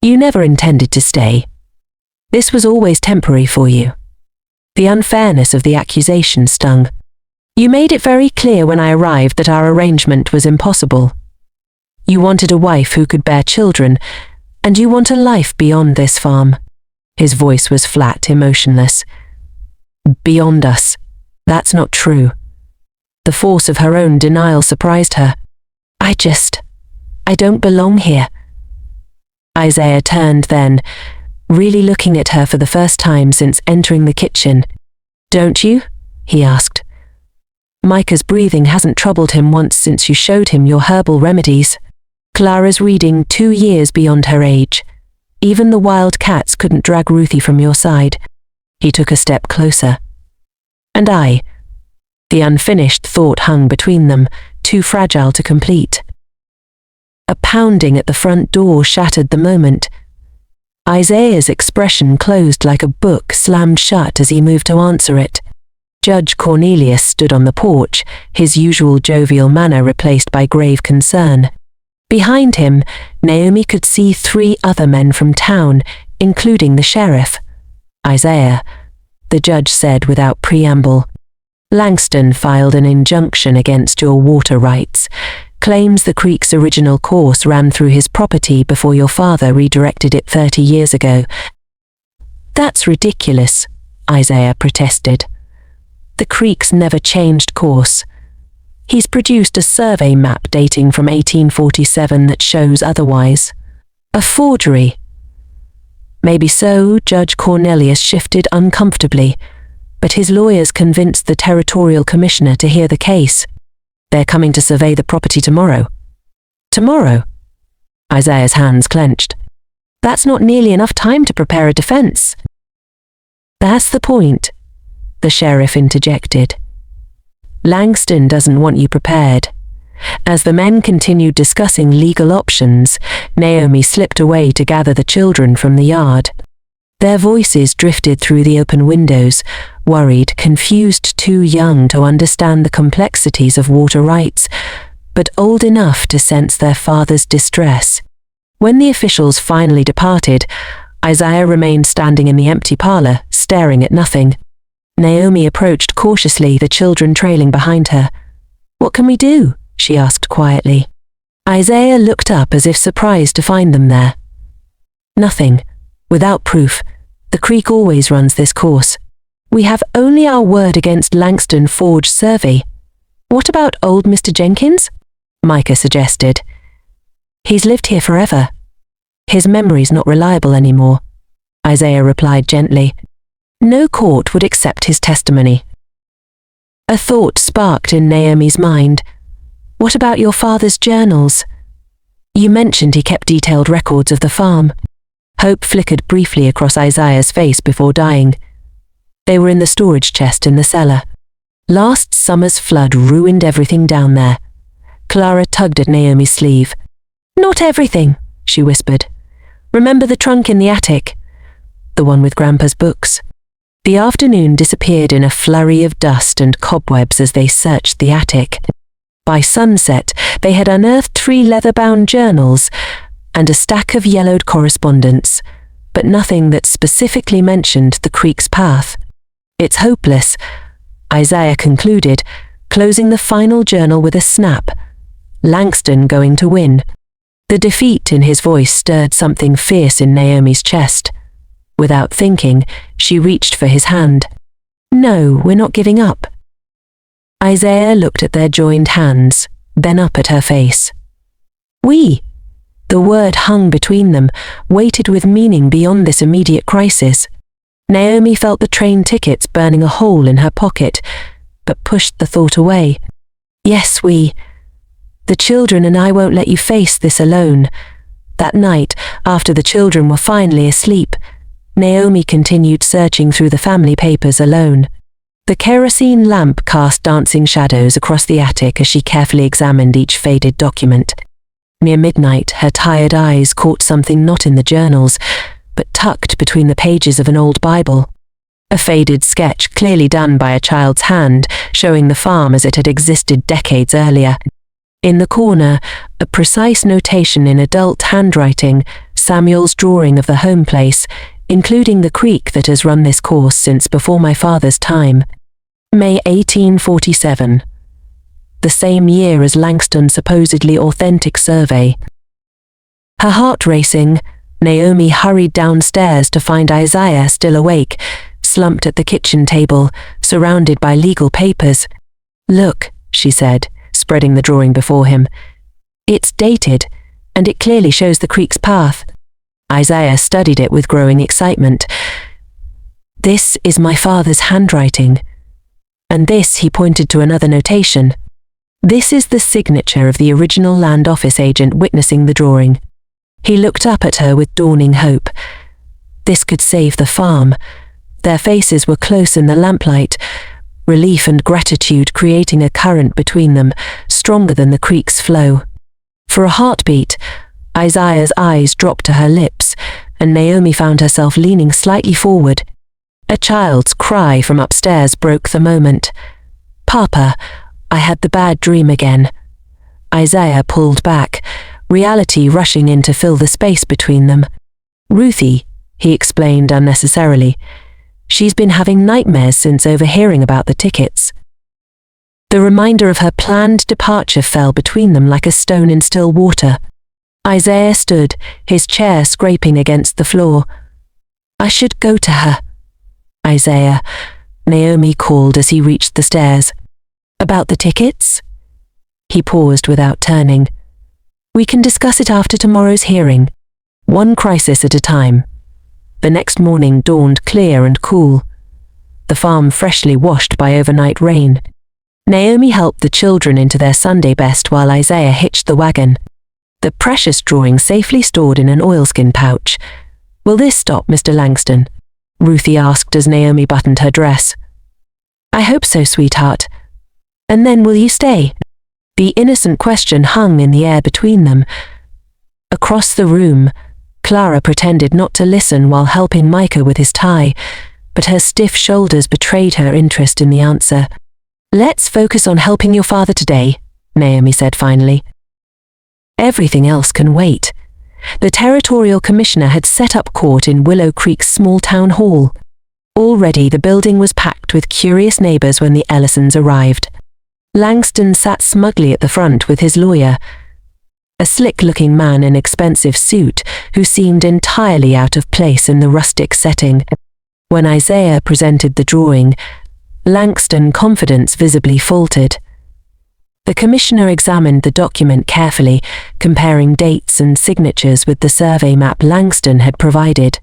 You never intended to stay. This was always temporary for you. The unfairness of the accusation stung. You made it very clear when I arrived that our arrangement was impossible. You wanted a wife who could bear children, and you want a life beyond this farm. His voice was flat, emotionless. Beyond us. That's not true. The force of her own denial surprised her. I don't belong here. Isaiah turned then, really looking at her for the first time since entering the kitchen. Don't you? He asked. Micah's breathing hasn't troubled him once since you showed him your herbal remedies. Clara's reading 2 years beyond her age. Even the wild cats couldn't drag Ruthie from your side. He took a step closer. And I. The unfinished thought hung between them, too fragile to complete. A pounding at the front door shattered the moment. Isaiah's expression closed like a book slammed shut as he moved to answer it. Judge Cornelius stood on the porch, his usual jovial manner replaced by grave concern. Behind him, Naomi could see 3 other men from town, including the sheriff. Isaiah, the judge said without preamble. Langston filed an injunction against your water rights, claims the creek's original course ran through his property before your father redirected it 30 years ago. That's ridiculous, Isaiah protested. The creek's never changed course. He's produced a survey map dating from 1847 that shows otherwise. A forgery. Maybe so, Judge Cornelius shifted uncomfortably, but his lawyers convinced the territorial commissioner to hear the case. They're coming to survey the property tomorrow. Tomorrow? Isaiah's hands clenched. That's not nearly enough time to prepare a defense. That's the point, the sheriff interjected. Langston doesn't want you prepared. As the men continued discussing legal options, Naomi slipped away to gather the children from the yard. Their voices drifted through the open windows, worried, confused, too young to understand the complexities of water rights, but old enough to sense their father's distress. When the officials finally departed, Isaiah remained standing in the empty parlor, staring at nothing. Naomi approached cautiously, the children trailing behind her. "What can we do?" she asked quietly. Isaiah looked up as if surprised to find them there. "Nothing. Without proof. The creek always runs this course. We have only our word against Langston forged survey." "What about old Mr. Jenkins?" Micah suggested. "He's lived here forever. His memory's not reliable anymore," Isaiah replied gently. "No court would accept his testimony." A thought sparked in Naomi's mind. "What about your father's journals? You mentioned he kept detailed records of the farm." Hope flickered briefly across Isaiah's face before dying. "They were in the storage chest in the cellar. Last summer's flood ruined everything down there." Clara tugged at Naomi's sleeve. "Not everything," she whispered. "Remember the trunk in the attic? The one with Grandpa's books?" The afternoon disappeared in a flurry of dust and cobwebs as they searched the attic. By sunset, they had unearthed 3 leather-bound journals and a stack of yellowed correspondence, but nothing that specifically mentioned the creek's path. "It's hopeless," Isaiah concluded, closing the final journal with a snap. "Langston going to win." The defeat in his voice stirred something fierce in Naomi's chest. Without thinking, she reached for his hand. "No, we're not giving up." Isaiah looked at their joined hands, then up at her face. "We." The word hung between them, weighted with meaning beyond this immediate crisis. Naomi felt the train tickets burning a hole in her pocket, but pushed the thought away. "Yes, we. The children and I won't let you face this alone." That night, after the children were finally asleep, Naomi continued searching through the family papers alone. The kerosene lamp cast dancing shadows across the attic as she carefully examined each faded document. Near midnight, her tired eyes caught something not in the journals, but tucked between the pages of an old Bible. A faded sketch clearly done by a child's hand, showing the farm as it had existed decades earlier. In the corner, a precise notation in adult handwriting, Samuel's drawing of the home place, including the creek that has run this course since before my father's time. May 1847. The same year as Langston's supposedly authentic survey. Her heart racing, Naomi hurried downstairs to find Isaiah still awake, slumped at the kitchen table, surrounded by legal papers. "Look," she said, spreading the drawing before him. "It's dated, and it clearly shows the creek's path." Isaiah studied it with growing excitement. "This is my father's handwriting." And this, he pointed to another notation. "This is the signature of the original land office agent witnessing the drawing." He looked up at her with dawning hope. This could save the farm. Their faces were close in the lamplight, relief and gratitude creating a current between them, stronger than the creek's flow. For a heartbeat, Isaiah's eyes dropped to her lips, and Naomi found herself leaning slightly forward. A child's cry from upstairs broke the moment. "Papa, I had the bad dream again." Isaiah pulled back, reality rushing in to fill the space between them. "Ruthie," he explained unnecessarily. "She's been having nightmares since overhearing about the tickets." The reminder of her planned departure fell between them like a stone in still water. Isaiah stood, his chair scraping against the floor. "I should go to her." "Isaiah," Naomi called as he reached the stairs. "About the tickets?" He paused without turning. "We can discuss it after tomorrow's hearing. One crisis at a time." The next morning dawned clear and cool. The farm freshly washed by overnight rain. Naomi helped the children into their Sunday best while Isaiah hitched the wagon. the precious drawing safely stored in an oilskin pouch. "Will this stop, Mr. Langston?" Ruthie asked as Naomi buttoned her dress. "I hope so, sweetheart. And then will you stay?" The innocent question hung in the air between them. Across the room, Clara pretended not to listen while helping Micah with his tie, but her stiff shoulders betrayed her interest in the answer. "Let's focus on helping your father today," Naomi said finally. Everything else can wait. The territorial commissioner had set up court in Willow Creek's small town hall. Already the building was packed with curious neighbors when the Ellisons arrived. Langston sat smugly at the front with his lawyer, a slick-looking man in expensive suit who seemed entirely out of place in the rustic setting. When Isaiah presented the drawing, Langston's confidence visibly faltered. The commissioner examined the document carefully, comparing dates and signatures with the survey map Langston had provided.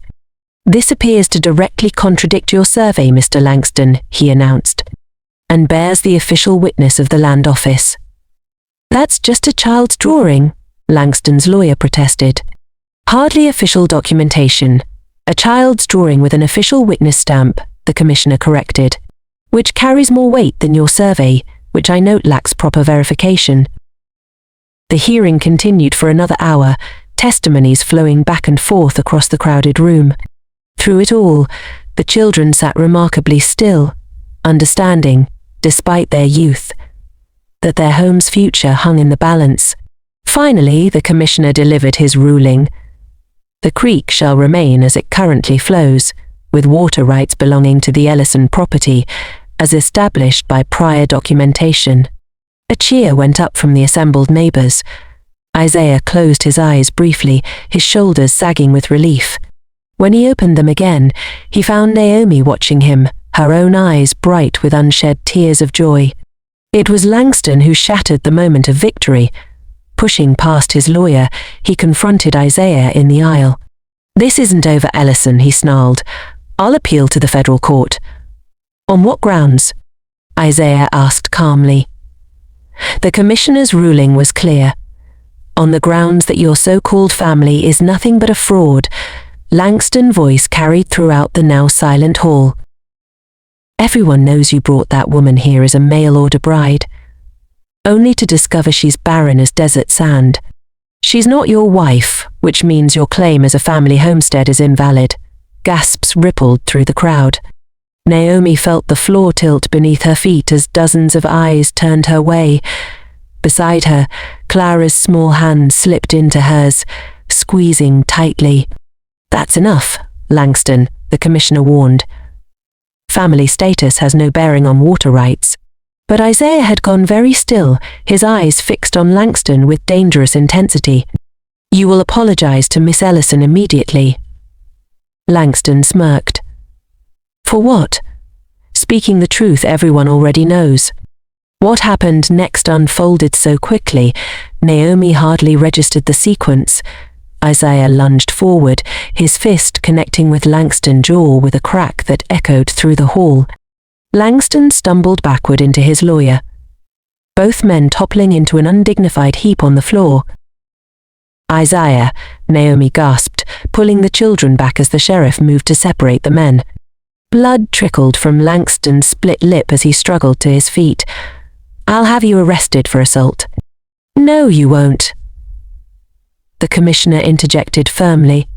"This appears to directly contradict your survey, Mr. Langston," he announced, "and bears the official witness of the land office." "That's just a child's drawing," Langston's lawyer protested. "Hardly official documentation. A child's drawing with an official witness stamp," the commissioner corrected, "which carries more weight than your survey, which I note lacks proper verification." The hearing continued for another hour, testimonies flowing back and forth across the crowded room. Through it all, the children sat remarkably still, understanding, despite their youth, that their home's future hung in the balance. Finally, the commissioner delivered his ruling. The creek shall remain as it currently flows, with water rights belonging to the Ellison property, as established by prior documentation. A cheer went up from the assembled neighbors. Isaiah closed his eyes briefly, his shoulders sagging with relief. When he opened them again, he found Naomi watching him, her own eyes bright with unshed tears of joy. It was Langston who shattered the moment of victory. Pushing past his lawyer, he confronted Isaiah in the aisle. "This isn't over, Ellison," he snarled. "I'll appeal to the federal court." "On what grounds?" Isaiah asked calmly. The commissioner's ruling was clear. "On the grounds that your so-called family is nothing but a fraud," Langston's voice carried throughout the now silent hall. "Everyone knows you brought that woman here as a mail-order bride, only to discover she's barren as desert sand. She's not your wife, which means your claim as a family homestead is invalid." Gasps rippled through the crowd. Naomi felt the floor tilt beneath her feet as dozens of eyes turned her way. Beside her, Clara's small hand slipped into hers, squeezing tightly. "That's enough, Langston," the commissioner warned. "Family status has no bearing on water rights." But Isaiah had gone very still, his eyes fixed on Langston with dangerous intensity. "You will apologize to Miss Ellison immediately." Langston smirked. "For what?" Speaking the truth everyone already knows. What happened next unfolded so quickly, Naomi hardly registered the sequence. Isaiah lunged forward, his fist connecting with Langston's jaw with a crack that echoed through the hall. Langston stumbled backward into his lawyer, both men toppling into an undignified heap on the floor. "Isaiah," Naomi gasped, pulling the children back as the sheriff moved to separate the men. Blood trickled from Langston's split lip as he struggled to his feet. "I'll have you arrested for assault." "No, you won't," the commissioner interjected firmly.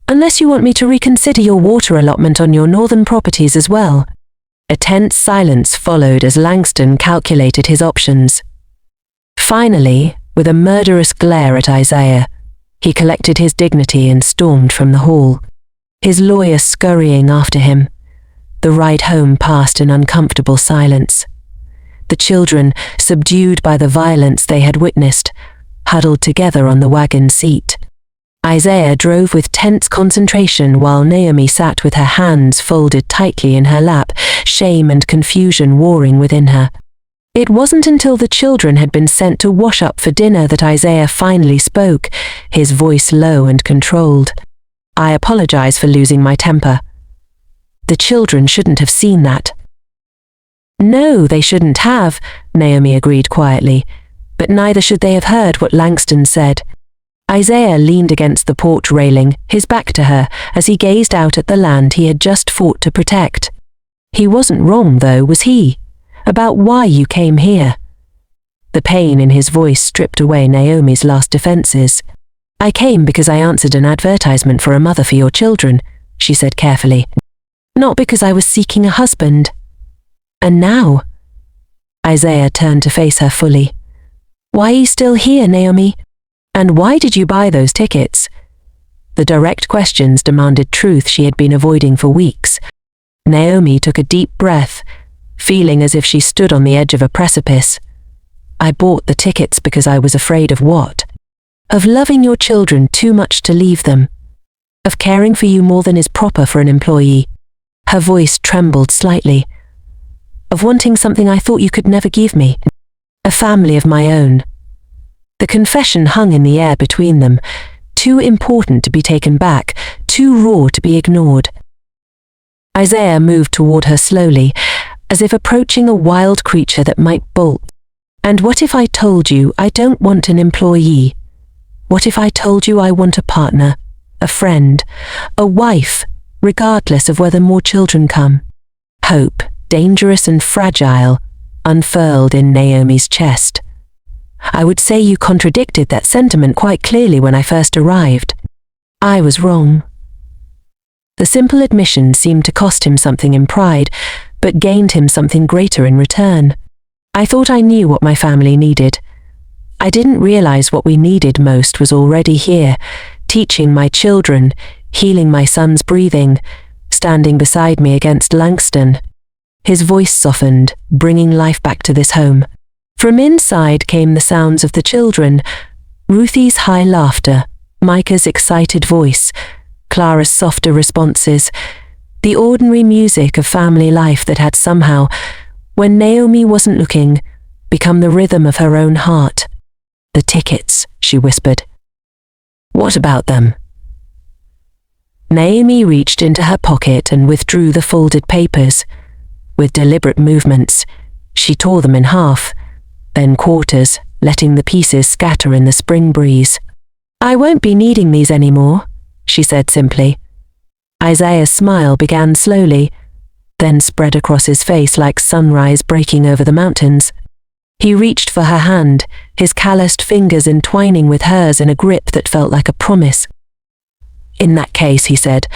"Unless you want me to reconsider your water allotment on your northern properties as well." A tense silence followed as Langston calculated his options. Finally, with a murderous glare at Isaiah, he collected his dignity and stormed from the hall, his lawyer scurrying after him. The ride home passed in uncomfortable silence. The children, subdued by the violence they had witnessed, huddled together on the wagon seat. Isaiah drove with tense concentration while Naomi sat with her hands folded tightly in her lap, shame and confusion warring within her. It wasn't until the children had been sent to wash up for dinner that Isaiah finally spoke, his voice low and controlled. "I apologize for losing my temper. The children shouldn't have seen that." "No, they shouldn't have," Naomi agreed quietly. but neither should they have heard what Langston said. Isaiah leaned against the porch railing, his back to her, as he gazed out at the land he had just fought to protect. He wasn't wrong, though, was he? About why you came here? The pain in his voice stripped away Naomi's last defenses. I came because I answered an advertisement for a mother for your children, she said carefully. Not because I was seeking a husband. And now? Isaiah turned to face her fully. Why are you still here, Naomi? And why did you buy those tickets? The direct questions demanded truth she had been avoiding for weeks. Naomi took a deep breath, feeling as if she stood on the edge of a precipice. I bought the tickets because I was afraid of what? Of loving your children too much to leave them. Of caring for you more than is proper for an employee. Her voice trembled slightly. Of wanting something I thought you could never give me. A family of my own. The confession hung in the air between them, too important to be taken back, too raw to be ignored. Isaiah moved toward her slowly, as if approaching a wild creature that might bolt. And what if I told you I don't want an employee? What if I told you I want a partner, a friend, a wife, regardless of whether more children come? Hope, dangerous and fragile, unfurled in Naomi's chest. I would say you contradicted that sentiment quite clearly when I first arrived. I was wrong. The simple admission seemed to cost him something in pride, but gained him something greater in return. I thought I knew what my family needed. I didn't realize what we needed most was already here, teaching my children, healing my son's breathing, standing beside me against Langston. His voice softened, bringing life back to this home. From inside came the sounds of the children, Ruthie's high laughter, Micah's excited voice, Clara's softer responses, the ordinary music of family life that had somehow, when Naomi wasn't looking, become the rhythm of her own heart. The tickets, she whispered. What about them? Naomi reached into her pocket and withdrew the folded papers. With deliberate movements, she tore them in half, then quarters, letting the pieces scatter in the spring breeze. I won't be needing these anymore, she said simply. Isaiah's smile began slowly, then spread across his face like sunrise breaking over the mountains. He reached for her hand, his calloused fingers entwining with hers in a grip that felt like a promise. In that case, he said,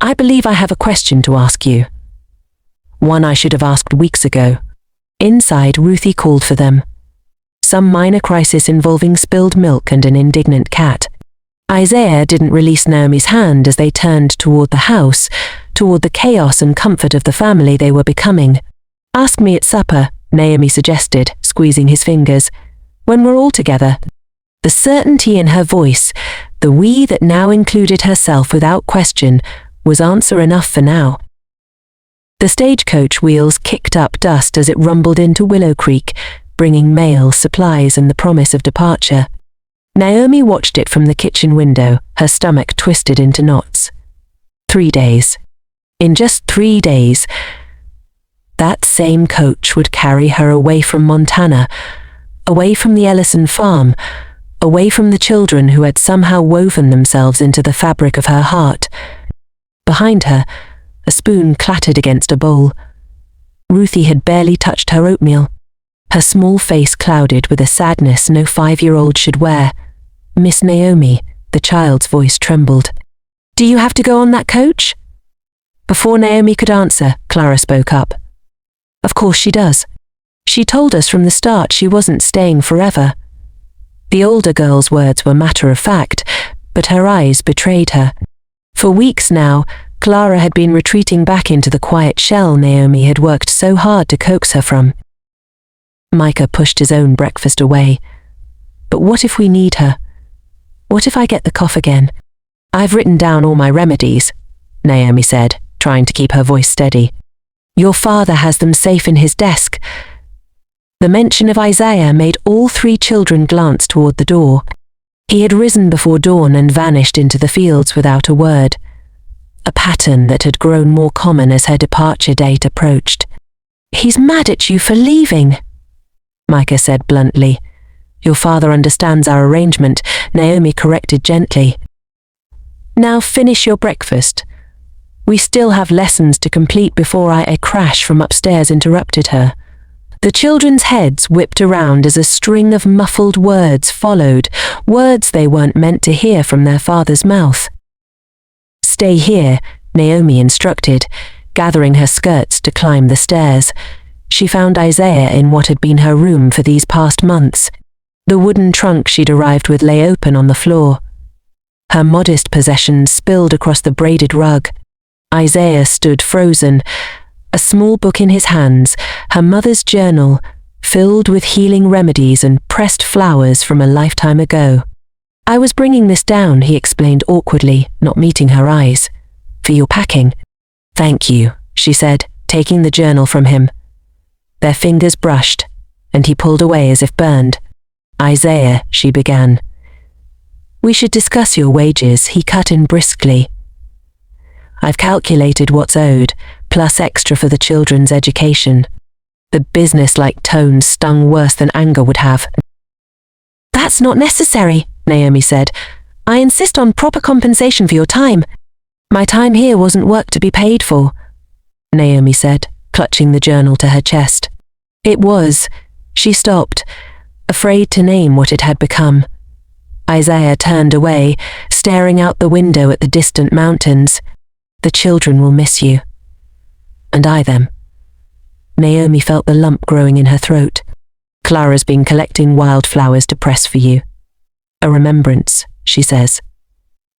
I believe I have a question to ask you. One I should have asked weeks ago. Inside, Ruthie called for them. Some minor crisis involving spilled milk and an indignant cat. Isaiah didn't release Naomi's hand as they turned toward the house, toward the chaos and comfort of the family they were becoming. Ask me at supper, Naomi suggested, squeezing his fingers. When we're all together. The certainty in her voice, the we that now included herself without question, was answer enough for now. The stagecoach wheels kicked up dust as it rumbled into Willow Creek, bringing mail, supplies, and the promise of departure. Naomi watched it from the kitchen window, her stomach twisted into knots. 3 days. In just 3 days, that same coach would carry her away from Montana, away from the Ellison farm, away from the children who had somehow woven themselves into the fabric of her heart. Behind her, a spoon clattered against a bowl. Ruthie had barely touched her oatmeal. Her small face clouded with a sadness no 5-year-old should wear. Miss Naomi, the child's voice trembled. Do you have to go on that coach? Before Naomi could answer, Clara spoke up. Of course she does. She told us from the start she wasn't staying forever. The older girl's words were matter of fact, but her eyes betrayed her. For weeks now, Clara had been retreating back into the quiet shell Naomi had worked so hard to coax her from. Micah pushed his own breakfast away. But what if we need her? What if I get the cough again? I've written down all my remedies, Naomi said, trying to keep her voice steady. Your father has them safe in his desk. The mention of Isaiah made all 3 children glance toward the door. He had risen before dawn and vanished into the fields without a word. A pattern that had grown more common as her departure date approached. He's mad at you for leaving, Micah said bluntly. Your father understands our arrangement, Naomi corrected gently. Now finish your breakfast. We still have lessons to complete before a crash from upstairs interrupted her. The children's heads whipped around as a string of muffled words followed, words they weren't meant to hear from their father's mouth. Stay here, Naomi instructed, gathering her skirts to climb the stairs. She found Isaiah in what had been her room for these past months. The wooden trunk she'd arrived with lay open on the floor. Her modest possessions spilled across the braided rug. Isaiah stood frozen, a small book in his hands, her mother's journal, filled with healing remedies and pressed flowers from a lifetime ago. I was bringing this down, he explained awkwardly, not meeting her eyes. For your packing. Thank you, she said, taking the journal from him. Their fingers brushed, and he pulled away as if burned. Isaiah, she began. We should discuss your wages, he cut in briskly. I've calculated what's owed, plus extra for the children's education. The business-like tone stung worse than anger would have. That's not necessary, Naomi said. I insist on proper compensation for your time. My time here wasn't work to be paid for, Naomi said, clutching the journal to her chest. It was. She stopped, afraid to name what it had become. Isaiah turned away, staring out the window at the distant mountains. The children will miss you. And I them. Naomi felt the lump growing in her throat. Clara's been collecting wildflowers to press for you. A remembrance, she says.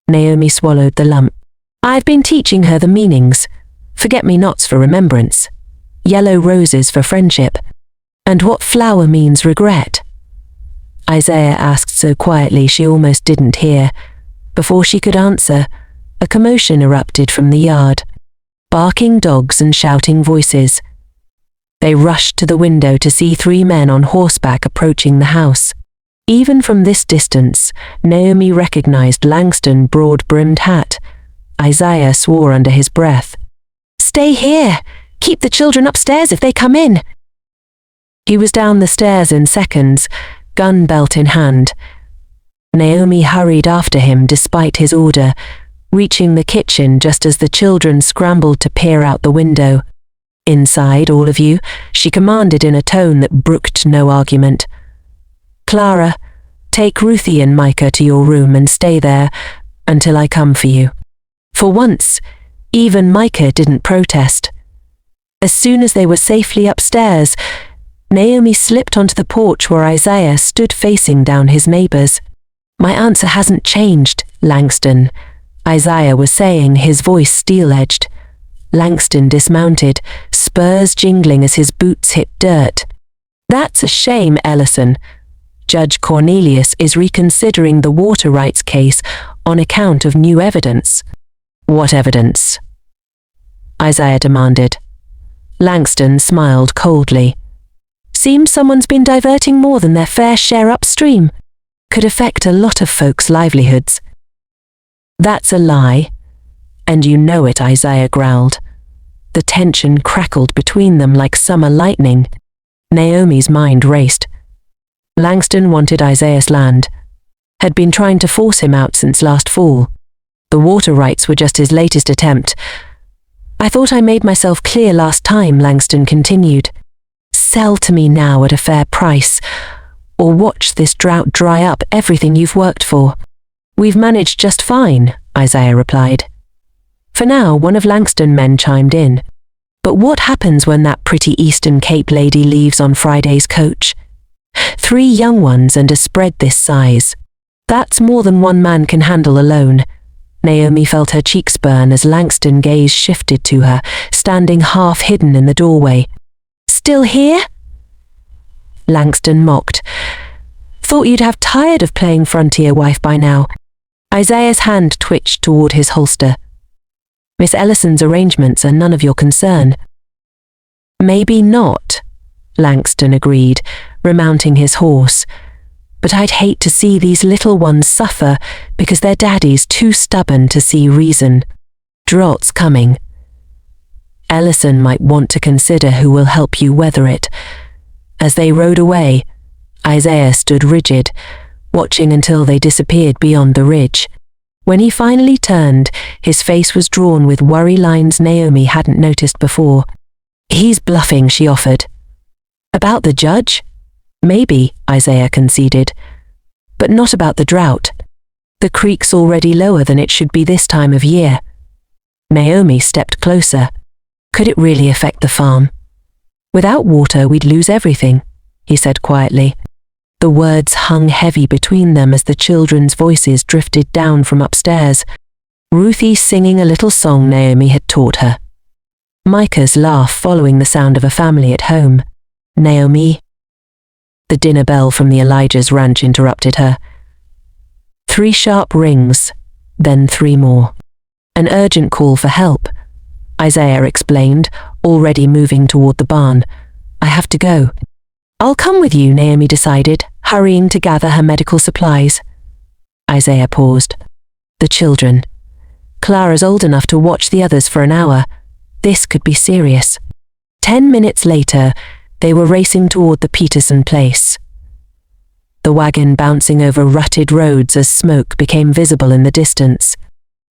Naomi swallowed the lump. I've been teaching her the meanings. Forget-me-nots for remembrance. Yellow roses for friendship. And what flower means regret. Isaiah asked so quietly she almost didn't hear. Before she could answer, a commotion erupted from the yard. Barking dogs and shouting voices. They rushed to the window to see 3 men on horseback approaching the house. Even from this distance, Naomi recognized Langston's broad-brimmed hat. Isaiah swore under his breath. Stay here! Keep the children upstairs if they come in! He was down the stairs in seconds, gun belt in hand. Naomi hurried after him despite his order, reaching the kitchen just as the children scrambled to peer out the window. Inside, all of you, she commanded in a tone that brooked no argument. Clara, take Ruthie and Micah to your room and stay there until I come for you. For once, even Micah didn't protest. As soon as they were safely upstairs, Naomi slipped onto the porch where Isaiah stood facing down his neighbors. My answer hasn't changed, Langston, Isaiah was saying, his voice steel-edged. Langston dismounted, spurs jingling as his boots hit dirt. That's a shame, Ellison. Judge Cornelius is reconsidering the water rights case on account of new evidence. What evidence? Isaiah demanded. Langston smiled coldly. Seems someone's been diverting more than their fair share upstream. Could affect a lot of folks' livelihoods. That's a lie. And you know it, Isaiah growled. The tension crackled between them like summer lightning. Naomi's mind raced. Langston wanted Isaiah's land. Had been trying to force him out since last fall. The water rights were just his latest attempt. I thought I made myself clear last time, Langston continued. Sell to me now at a fair price, or watch this drought dry up everything you've worked for. We've managed just fine, Isaiah replied. For now, one of Langston's men chimed in. But what happens when that pretty Eastern Cape lady leaves on Friday's coach? 3 young ones and a spread this size. That's more than one man can handle alone. Naomi felt her cheeks burn as Langston's gaze shifted to her, standing half hidden in the doorway. Still here? Langston mocked. Thought you'd have tired of playing frontier wife by now. Isaiah's hand twitched toward his holster. Miss Ellison's arrangements are none of your concern. Maybe not, Langston agreed, remounting his horse. But I'd hate to see these little ones suffer because their daddy's too stubborn to see reason. Drought's coming. Ellison might want to consider who will help you weather it. As they rode away, Isaiah stood rigid, watching until they disappeared beyond the ridge. When he finally turned, his face was drawn with worry lines Naomi hadn't noticed before. "He's bluffing," she offered. "About the judge? Maybe," Isaiah conceded. "But not about the drought. The creek's already lower than it should be this time of year." Naomi stepped closer. "Could it really affect the farm?" "Without water, we'd lose everything," he said quietly. The words hung heavy between them as the children's voices drifted down from upstairs, Ruthie singing a little song Naomi had taught her. Micah's laugh following the sound of a family at home. "Naomi?" The dinner bell from the Elijah's ranch interrupted her. 3 sharp rings, then 3 more. "An urgent call for help," Isaiah explained, already moving toward the barn. "I have to go." "I'll come with you," Naomi decided, hurrying to gather her medical supplies. Isaiah paused. The children. Clara's old enough to watch the others for an hour. This could be serious. 10 minutes later, they were racing toward the Peterson place. The wagon bouncing over rutted roads as smoke became visible in the distance.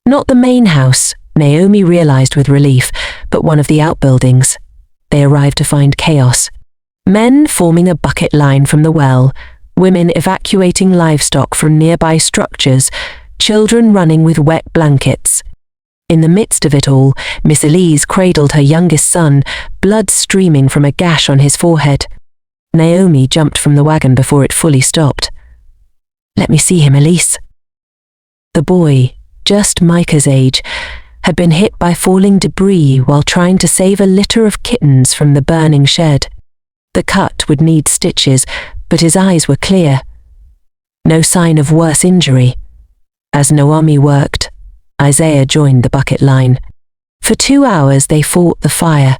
Not the main house, Naomi realized with relief, but one of the outbuildings. They arrived to find chaos. Men forming a bucket line from the well, women evacuating livestock from nearby structures, children running with wet blankets. In the midst of it all, Miss Elise cradled her youngest son, blood streaming from a gash on his forehead. Naomi jumped from the wagon before it fully stopped. "Let me see him, Elise." The boy, just Micah's age, had been hit by falling debris while trying to save a litter of kittens from the burning shed. The cut would need stitches, but his eyes were clear. No sign of worse injury. As Naomi worked, Isaiah joined the bucket line. For 2 hours they fought the fire,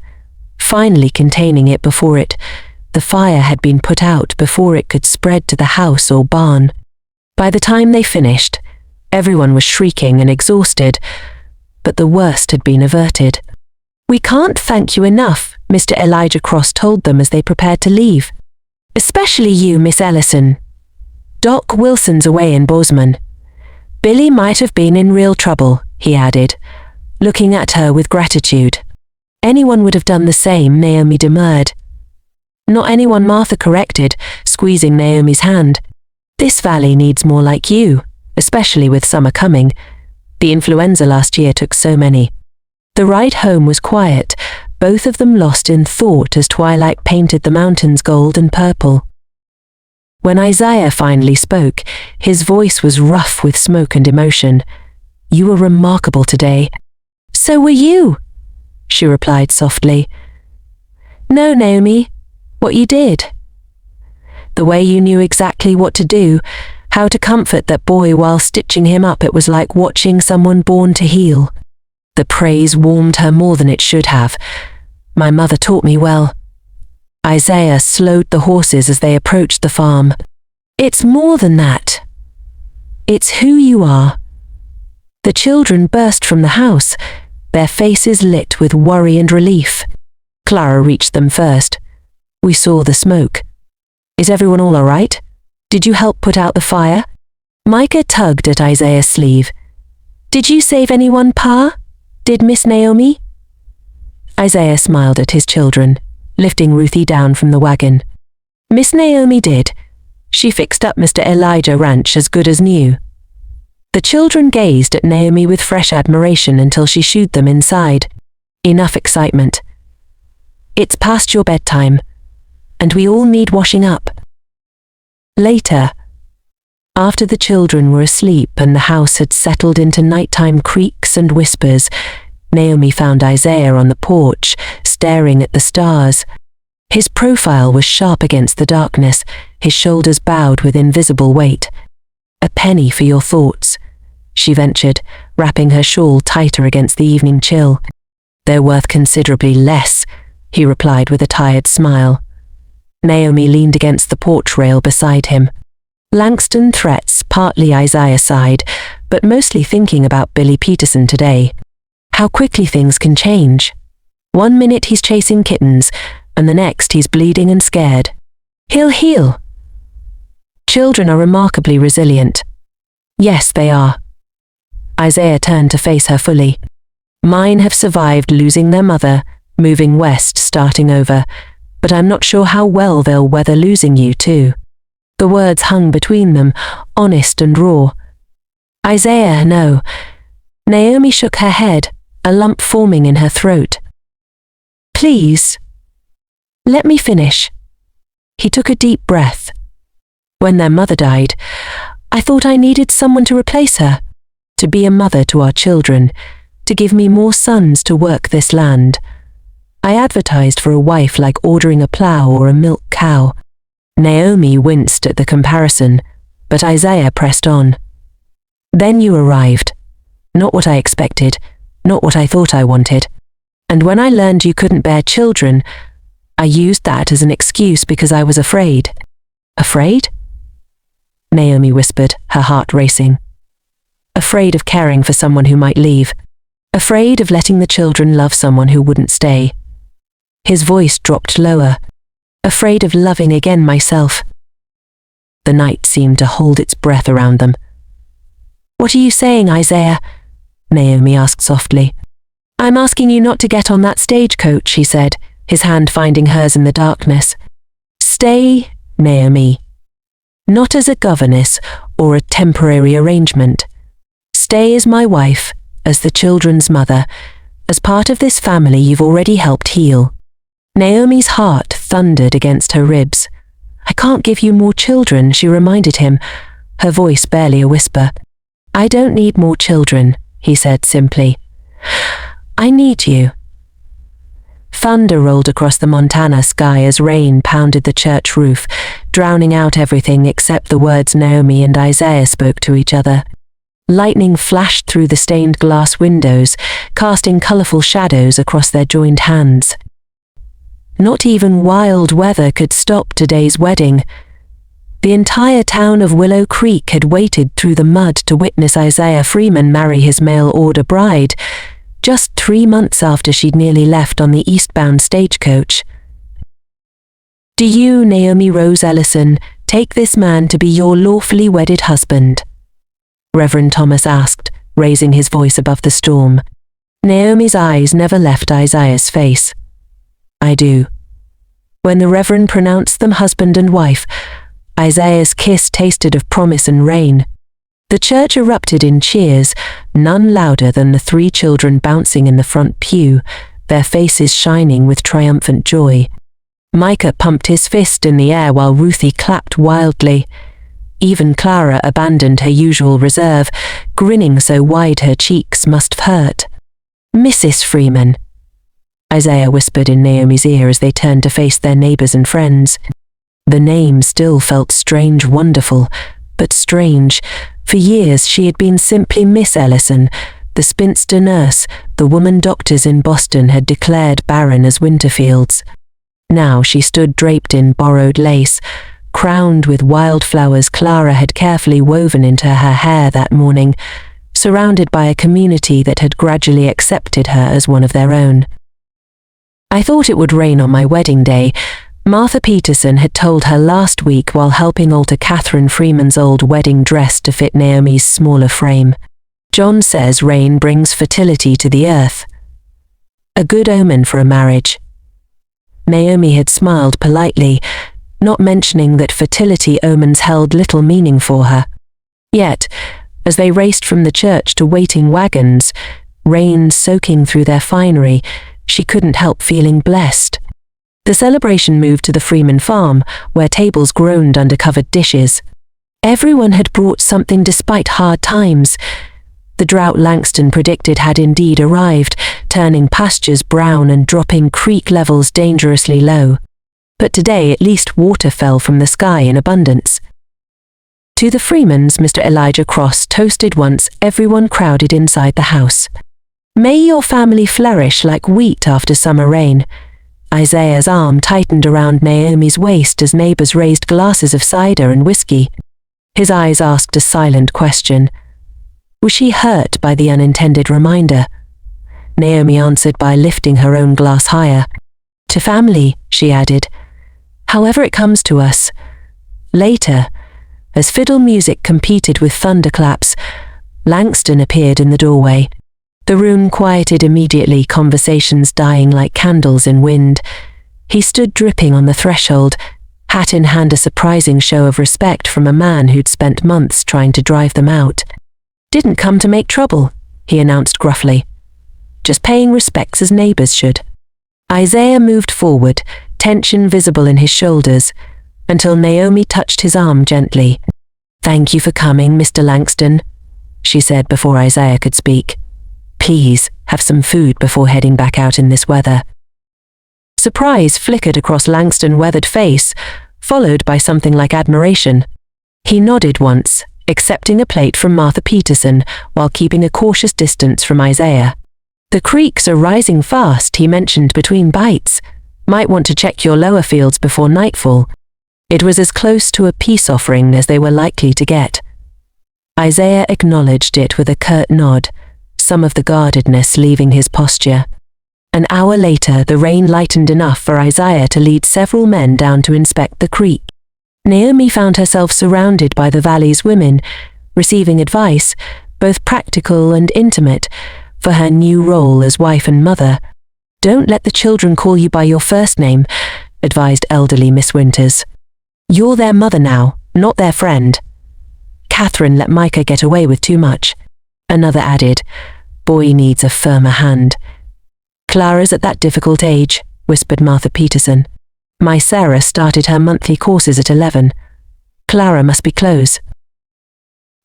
finally containing it before the fire had been put out before it could spread to the house or barn. By the time they finished, everyone was shrieking and exhausted, but the worst had been averted. "We can't thank you enough," Mr. Elijah Cross told them as they prepared to leave. "Especially you, Miss Ellison. Doc Wilson's away in Bozeman. Billy might have been in real trouble," he added, looking at her with gratitude. "Anyone would have done the same," Naomi demurred. "Not anyone," Martha corrected, squeezing Naomi's hand. "This valley needs more like you, especially with summer coming. The influenza last year took so many." The ride home was quiet, both of them lost in thought as twilight painted the mountains gold and purple. When Isaiah finally spoke, his voice was rough with smoke and emotion. "You were remarkable today." "So were you," she replied softly. "No, Naomi, what you did. The way you knew exactly what to do, how to comfort that boy while stitching him up, it was like watching someone born to heal." The praise warmed her more than it should have. "My mother taught me well." Isaiah slowed the horses as they approached the farm. "It's more than that. It's who you are." The children burst from the house, their faces lit with worry and relief. Clara reached them first. "We saw the smoke. Is everyone all right? Did you help put out the fire?" Micah tugged at Isaiah's sleeve. "Did you save anyone, Pa? Did Miss Naomi?" Isaiah smiled at his children, lifting Ruthie down from the wagon. "Miss Naomi did. She fixed up Mr. Elijah Ranch as good as new." The children gazed at Naomi with fresh admiration until she shooed them inside. Enough excitement. "It's past your bedtime, and we all need washing up." Later, after the children were asleep and the house had settled into nighttime creaks and whispers, Naomi found Isaiah on the porch, staring at the stars. His profile was sharp against the darkness, his shoulders bowed with invisible weight. "A penny for your thoughts," she ventured, wrapping her shawl tighter against the evening chill. "They're worth considerably less," he replied with a tired smile. Naomi leaned against the porch rail beside him. Langston threats, partly Isaiah sighed, but mostly thinking about Billy Peterson today. How quickly things can change. 1 minute he's chasing kittens, and the next he's bleeding and scared. "He'll heal," Children are remarkably resilient. Yes, they are. Isaiah turned to face her fully. Mine have survived losing their mother, moving west, starting over, but I'm not sure how well they'll weather losing you too. The words hung between them, honest and raw. Isaiah, no. Naomi shook her head, a lump forming in her throat. Please. Let me finish. He took a deep breath. When their mother died, I thought I needed someone to replace her, to be a mother to our children, to give me more sons to work this land. I advertised for a wife like ordering a plough or a milk cow. Naomi winced at the comparison, but Isaiah pressed on. Then you arrived. Not what I expected, not what I thought I wanted. And when I learned you couldn't bear children, I used that as an excuse because I was afraid. Afraid? Naomi whispered, her heart racing. Afraid of caring for someone who might leave. Afraid of letting the children love someone who wouldn't stay. His voice dropped lower. Afraid of loving again myself. The night seemed to hold its breath around them. What are you saying, Isaiah? Naomi asked softly. I'm asking you not to get on that stagecoach, he said, his hand finding hers in the darkness. Stay, Naomi. Not as a governess or a temporary arrangement. Stay as my wife, as the children's mother, as part of this family you've already helped heal. Naomi's heart thundered against her ribs. I can't give you more children, she reminded him, her voice barely a whisper. I don't need more children, he said simply. I need you. Thunder rolled across the Montana sky as rain pounded the church roof, drowning out everything except the words Naomi and Isaiah spoke to each other. Lightning flashed through the stained glass windows, casting colourful shadows across their joined hands. Not even wild weather could stop today's wedding. The entire town of Willow Creek had waited through the mud to witness Isaiah Freeman marry his mail-order bride, just 3 months after she'd nearly left on the eastbound stagecoach. Do you, Naomi Rose Ellison, take this man to be your lawfully wedded husband? Reverend Thomas asked, raising his voice above the storm. Naomi's eyes never left Isaiah's face. I do. When the Reverend pronounced them husband and wife, Isaiah's kiss tasted of promise and rain. The church erupted in cheers, none louder than the 3 children bouncing in the front pew, their faces shining with triumphant joy. Micah pumped his fist in the air while Ruthie clapped wildly. Even Clara abandoned her usual reserve, grinning so wide her cheeks must have hurt. Mrs. Freeman, Isaiah whispered in Naomi's ear as they turned to face their neighbors and friends. The name still felt strange, wonderful, but strange. For years she had been simply Miss Ellison, the spinster nurse the woman doctors in Boston had declared barren as Winterfields. Now she stood draped in borrowed lace, crowned with wildflowers Clara had carefully woven into her hair that morning, surrounded by a community that had gradually accepted her as one of their own. I thought it would rain on my wedding day, Martha Peterson had told her last week while helping alter Catherine Freeman's old wedding dress to fit Naomi's smaller frame. John says rain brings fertility to the earth. A good omen for a marriage. Naomi had smiled politely, not mentioning that fertility omens held little meaning for her. Yet, as they raced from the church to waiting wagons, rain soaking through their finery, she couldn't help feeling blessed. The celebration moved to the Freeman farm, where tables groaned under covered dishes. Everyone had brought something despite hard times. The drought Langston predicted had indeed arrived, turning pastures brown and dropping creek levels dangerously low. But today at least water fell from the sky in abundance. To the Freemans, Mr. Elijah Cross toasted once everyone crowded inside the house. May your family flourish like wheat after summer rain. Isaiah's arm tightened around Naomi's waist as neighbors raised glasses of cider and whiskey. His eyes asked a silent question. Was she hurt by the unintended reminder? Naomi answered by lifting her own glass higher. To family, she added. However it comes to us. Later, As fiddle music competed with thunderclaps, Langston appeared in the doorway. The room quieted immediately, conversations dying like candles in wind. He stood dripping on the threshold, hat in hand, a surprising show of respect from a man who'd spent months trying to drive them out. "Didn't come to make trouble," he announced gruffly. "Just paying respects as neighbors should." Isaiah moved forward, tension visible in his shoulders, until Naomi touched his arm gently. "Thank you for coming, Mr. Langston," she said before Isaiah could speak. "Please, have some food before heading back out in this weather." Surprise flickered across Langston's weathered face, followed by something like admiration. He nodded once, accepting a plate from Martha Peterson while keeping a cautious distance from Isaiah. "The creeks are rising fast," he mentioned between bites. "Might want to check your lower fields before nightfall." It was as close to a peace offering as they were likely to get. Isaiah acknowledged it with a curt nod, some of the guardedness leaving his posture. An hour later, the rain lightened enough for Isaiah to lead several men down to inspect the creek. Naomi found herself surrounded by the valley's women, receiving advice, both practical and intimate, for her new role as wife and mother. "Don't let the children call you by your first name," advised elderly Miss Winters. "You're their mother now, not their friend. Catherine let Micah get away with too much." Another added, "Boy needs a firmer hand." "Clara's at that difficult age," whispered Martha Peterson. "My Sarah started her monthly courses at 11. Clara must be close."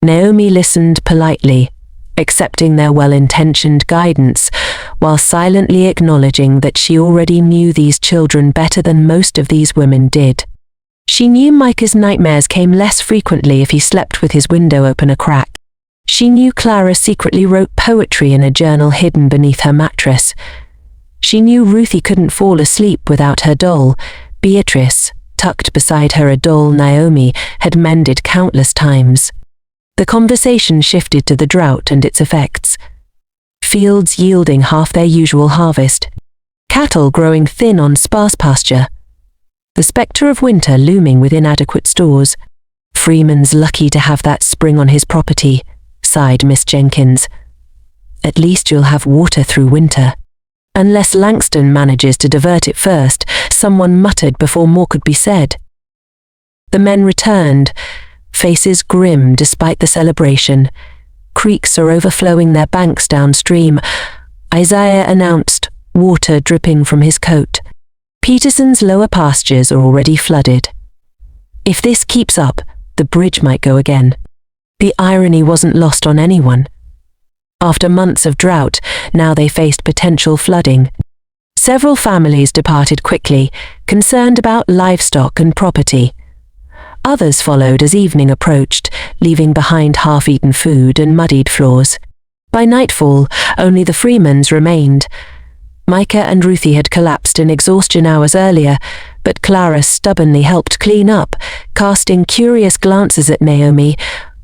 Naomi listened politely, accepting their well-intentioned guidance, while silently acknowledging that she already knew these children better than most of these women did. She knew Micah's nightmares came less frequently if he slept with his window open a crack. She knew Clara secretly wrote poetry in a journal hidden beneath her mattress. She knew Ruthie couldn't fall asleep without her doll. Beatrice, tucked beside her, a doll Naomi had mended countless times. The conversation shifted to the drought and its effects. Fields yielding half their usual harvest. Cattle growing thin on sparse pasture. The spectre of winter looming with inadequate stores. "Freeman's lucky to have that spring on his property," sighed Miss Jenkins. "At least you'll have water through winter." "Unless Langston manages to divert it first," someone muttered before more could be said. The men returned, faces grim despite the celebration. Creeks are overflowing their banks downstream. Isaiah announced, water dripping from his coat. Peterson's lower pastures are already flooded. If this keeps up, the bridge might go again. The irony wasn't lost on anyone. After months of drought, now they faced potential flooding. Several families departed quickly, concerned about livestock and property. Others followed as evening approached, leaving behind half-eaten food and muddied floors. By nightfall, only the Freemans remained. Micah and Ruthie had collapsed in exhaustion hours earlier, but Clara stubbornly helped clean up, casting curious glances at Naomi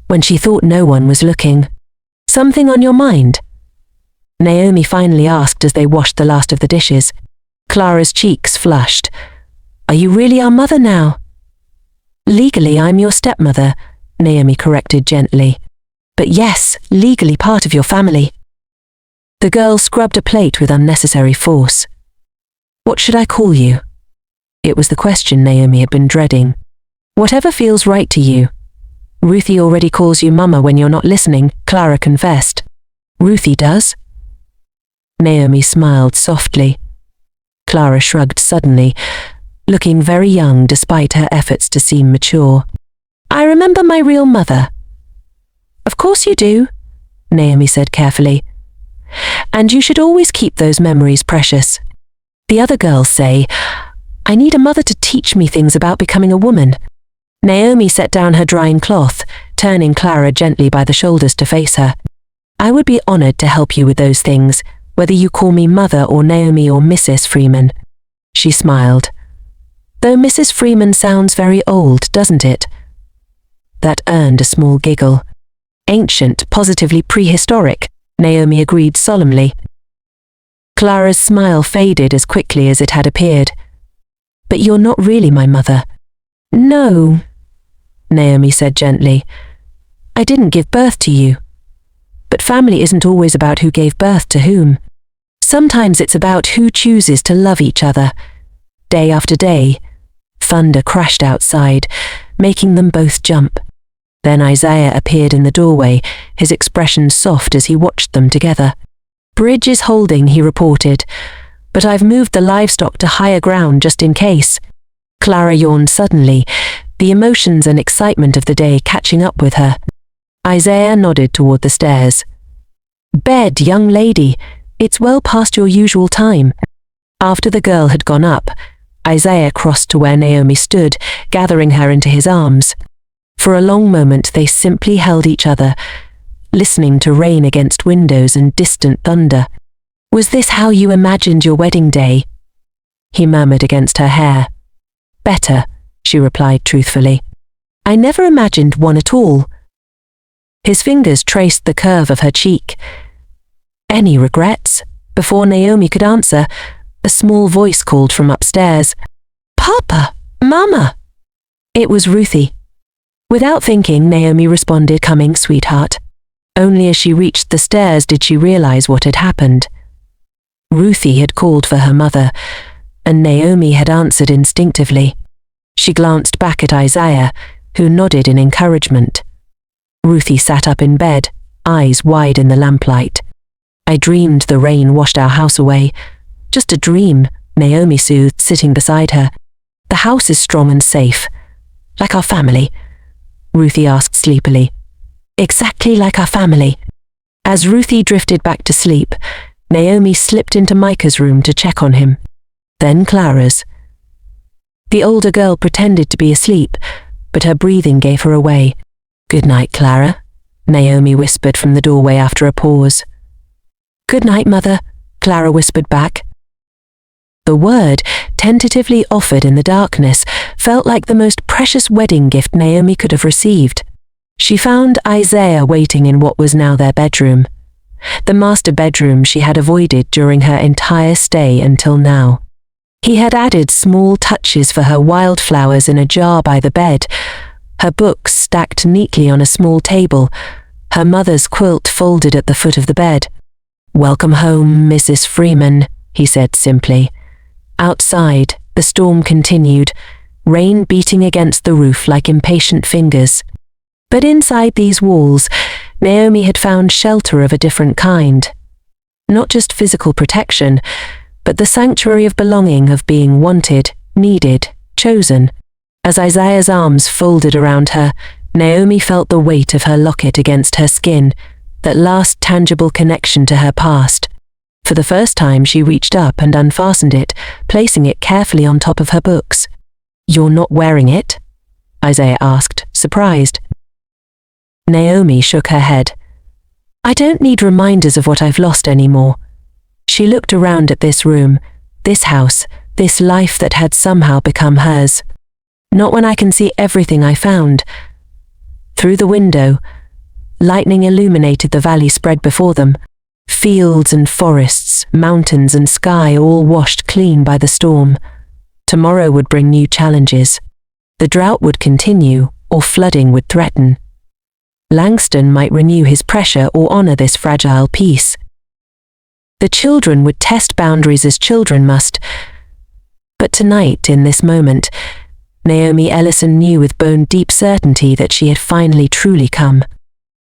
when she thought no one was looking. "Something on your mind?" Naomi finally asked as they washed the last of the dishes. Clara's cheeks flushed. "Are you really our mother now?" "Legally, I'm your stepmother," Naomi corrected gently. "But yes, legally part of your family." The girl scrubbed a plate with unnecessary force. "What should I call you?" It was the question Naomi had been dreading. "Whatever feels right to you." "Ruthie already calls you Mama when you're not listening," Clara confessed. "Ruthie does?" Naomi smiled softly. Clara shrugged suddenly, looking very young despite her efforts to seem mature. "I remember my real mother." "Of course you do," Naomi said carefully. "And you should always keep those memories precious. The other girls say, I need a mother to teach me things about becoming a woman." Naomi set down her drying cloth, turning Clara gently by the shoulders to face her. "I would be honored to help you with those things, whether you call me Mother or Naomi or Mrs. Freeman." She smiled. "Though Mrs. Freeman sounds very old, doesn't it?" That earned a small giggle. "Ancient, positively prehistoric," Naomi agreed solemnly. Clara's smile faded as quickly as it had appeared. "But you're not really my mother." "No." Naomi said gently. I didn't give birth to you. But family isn't always about who gave birth to whom. Sometimes it's about who chooses to love each other. Day after day, thunder crashed outside, making them both jump. Then Isaiah appeared in the doorway, his expression soft as he watched them together. Bridge is holding, he reported, but I've moved the livestock to higher ground just in case. Clara yawned suddenly, the emotions and excitement of the day catching up with her. Isaiah nodded toward the stairs. Bed, young lady. It's well past your usual time. After the girl had gone up, Isaiah crossed to where Naomi stood, gathering her into his arms. For a long moment they simply held each other, listening to rain against windows and distant thunder. Was this how you imagined your wedding day? He murmured against her hair. Better, she replied truthfully. I never imagined one at all. His fingers traced the curve of her cheek. Any regrets? Before Naomi could answer, a small voice called from upstairs. Papa! Mama! It was Ruthie. Without thinking, Naomi responded, coming, sweetheart. Only as she reached the stairs did she realize what had happened. Ruthie had called for her mother, and Naomi had answered instinctively. She glanced back at Isaiah, who nodded in encouragement. Ruthie sat up in bed, eyes wide in the lamplight. I dreamed the rain washed our house away. Just a dream, Naomi soothed, sitting beside her. The house is strong and safe. Like our family, Ruthie asked sleepily. Exactly like our family. As Ruthie drifted back to sleep, Naomi slipped into Micah's room to check on him. Then Clara's. The older girl pretended to be asleep, but her breathing gave her away. Good night, Clara, Naomi whispered from the doorway after a pause. Good night, Mother, Clara whispered back. The word, tentatively offered in the darkness, felt like the most precious wedding gift Naomi could have received. She found Isaiah waiting in what was now their bedroom. The master bedroom she had avoided during her entire stay until now. He had added small touches for her wildflowers in a jar by the bed, her books stacked neatly on a small table, her mother's quilt folded at the foot of the bed. Welcome home, Mrs. Freeman, he said simply. Outside, the storm continued, rain beating against the roof like impatient fingers. But inside these walls, Naomi had found shelter of a different kind. Not just physical protection, but the sanctuary of belonging, of being wanted, needed, chosen. As Isaiah's arms folded around her, Naomi felt the weight of her locket against her skin, that last tangible connection to her past. For the first time she reached up and unfastened it, placing it carefully on top of her books. You're not wearing it? Isaiah asked, surprised. Naomi shook her head. I don't need reminders of what I've lost anymore. She looked around at this room, this house, this life that had somehow become hers. Not when I can see everything I found. Through the window, lightning illuminated the valley spread before them. Fields and forests, mountains and sky all washed clean by the storm. Tomorrow would bring new challenges. The drought would continue, or flooding would threaten. Langston might renew his pressure or honor this fragile peace. The children would test boundaries as children must. But tonight, in this moment, Naomi Ellison knew with bone-deep certainty that she had finally truly come.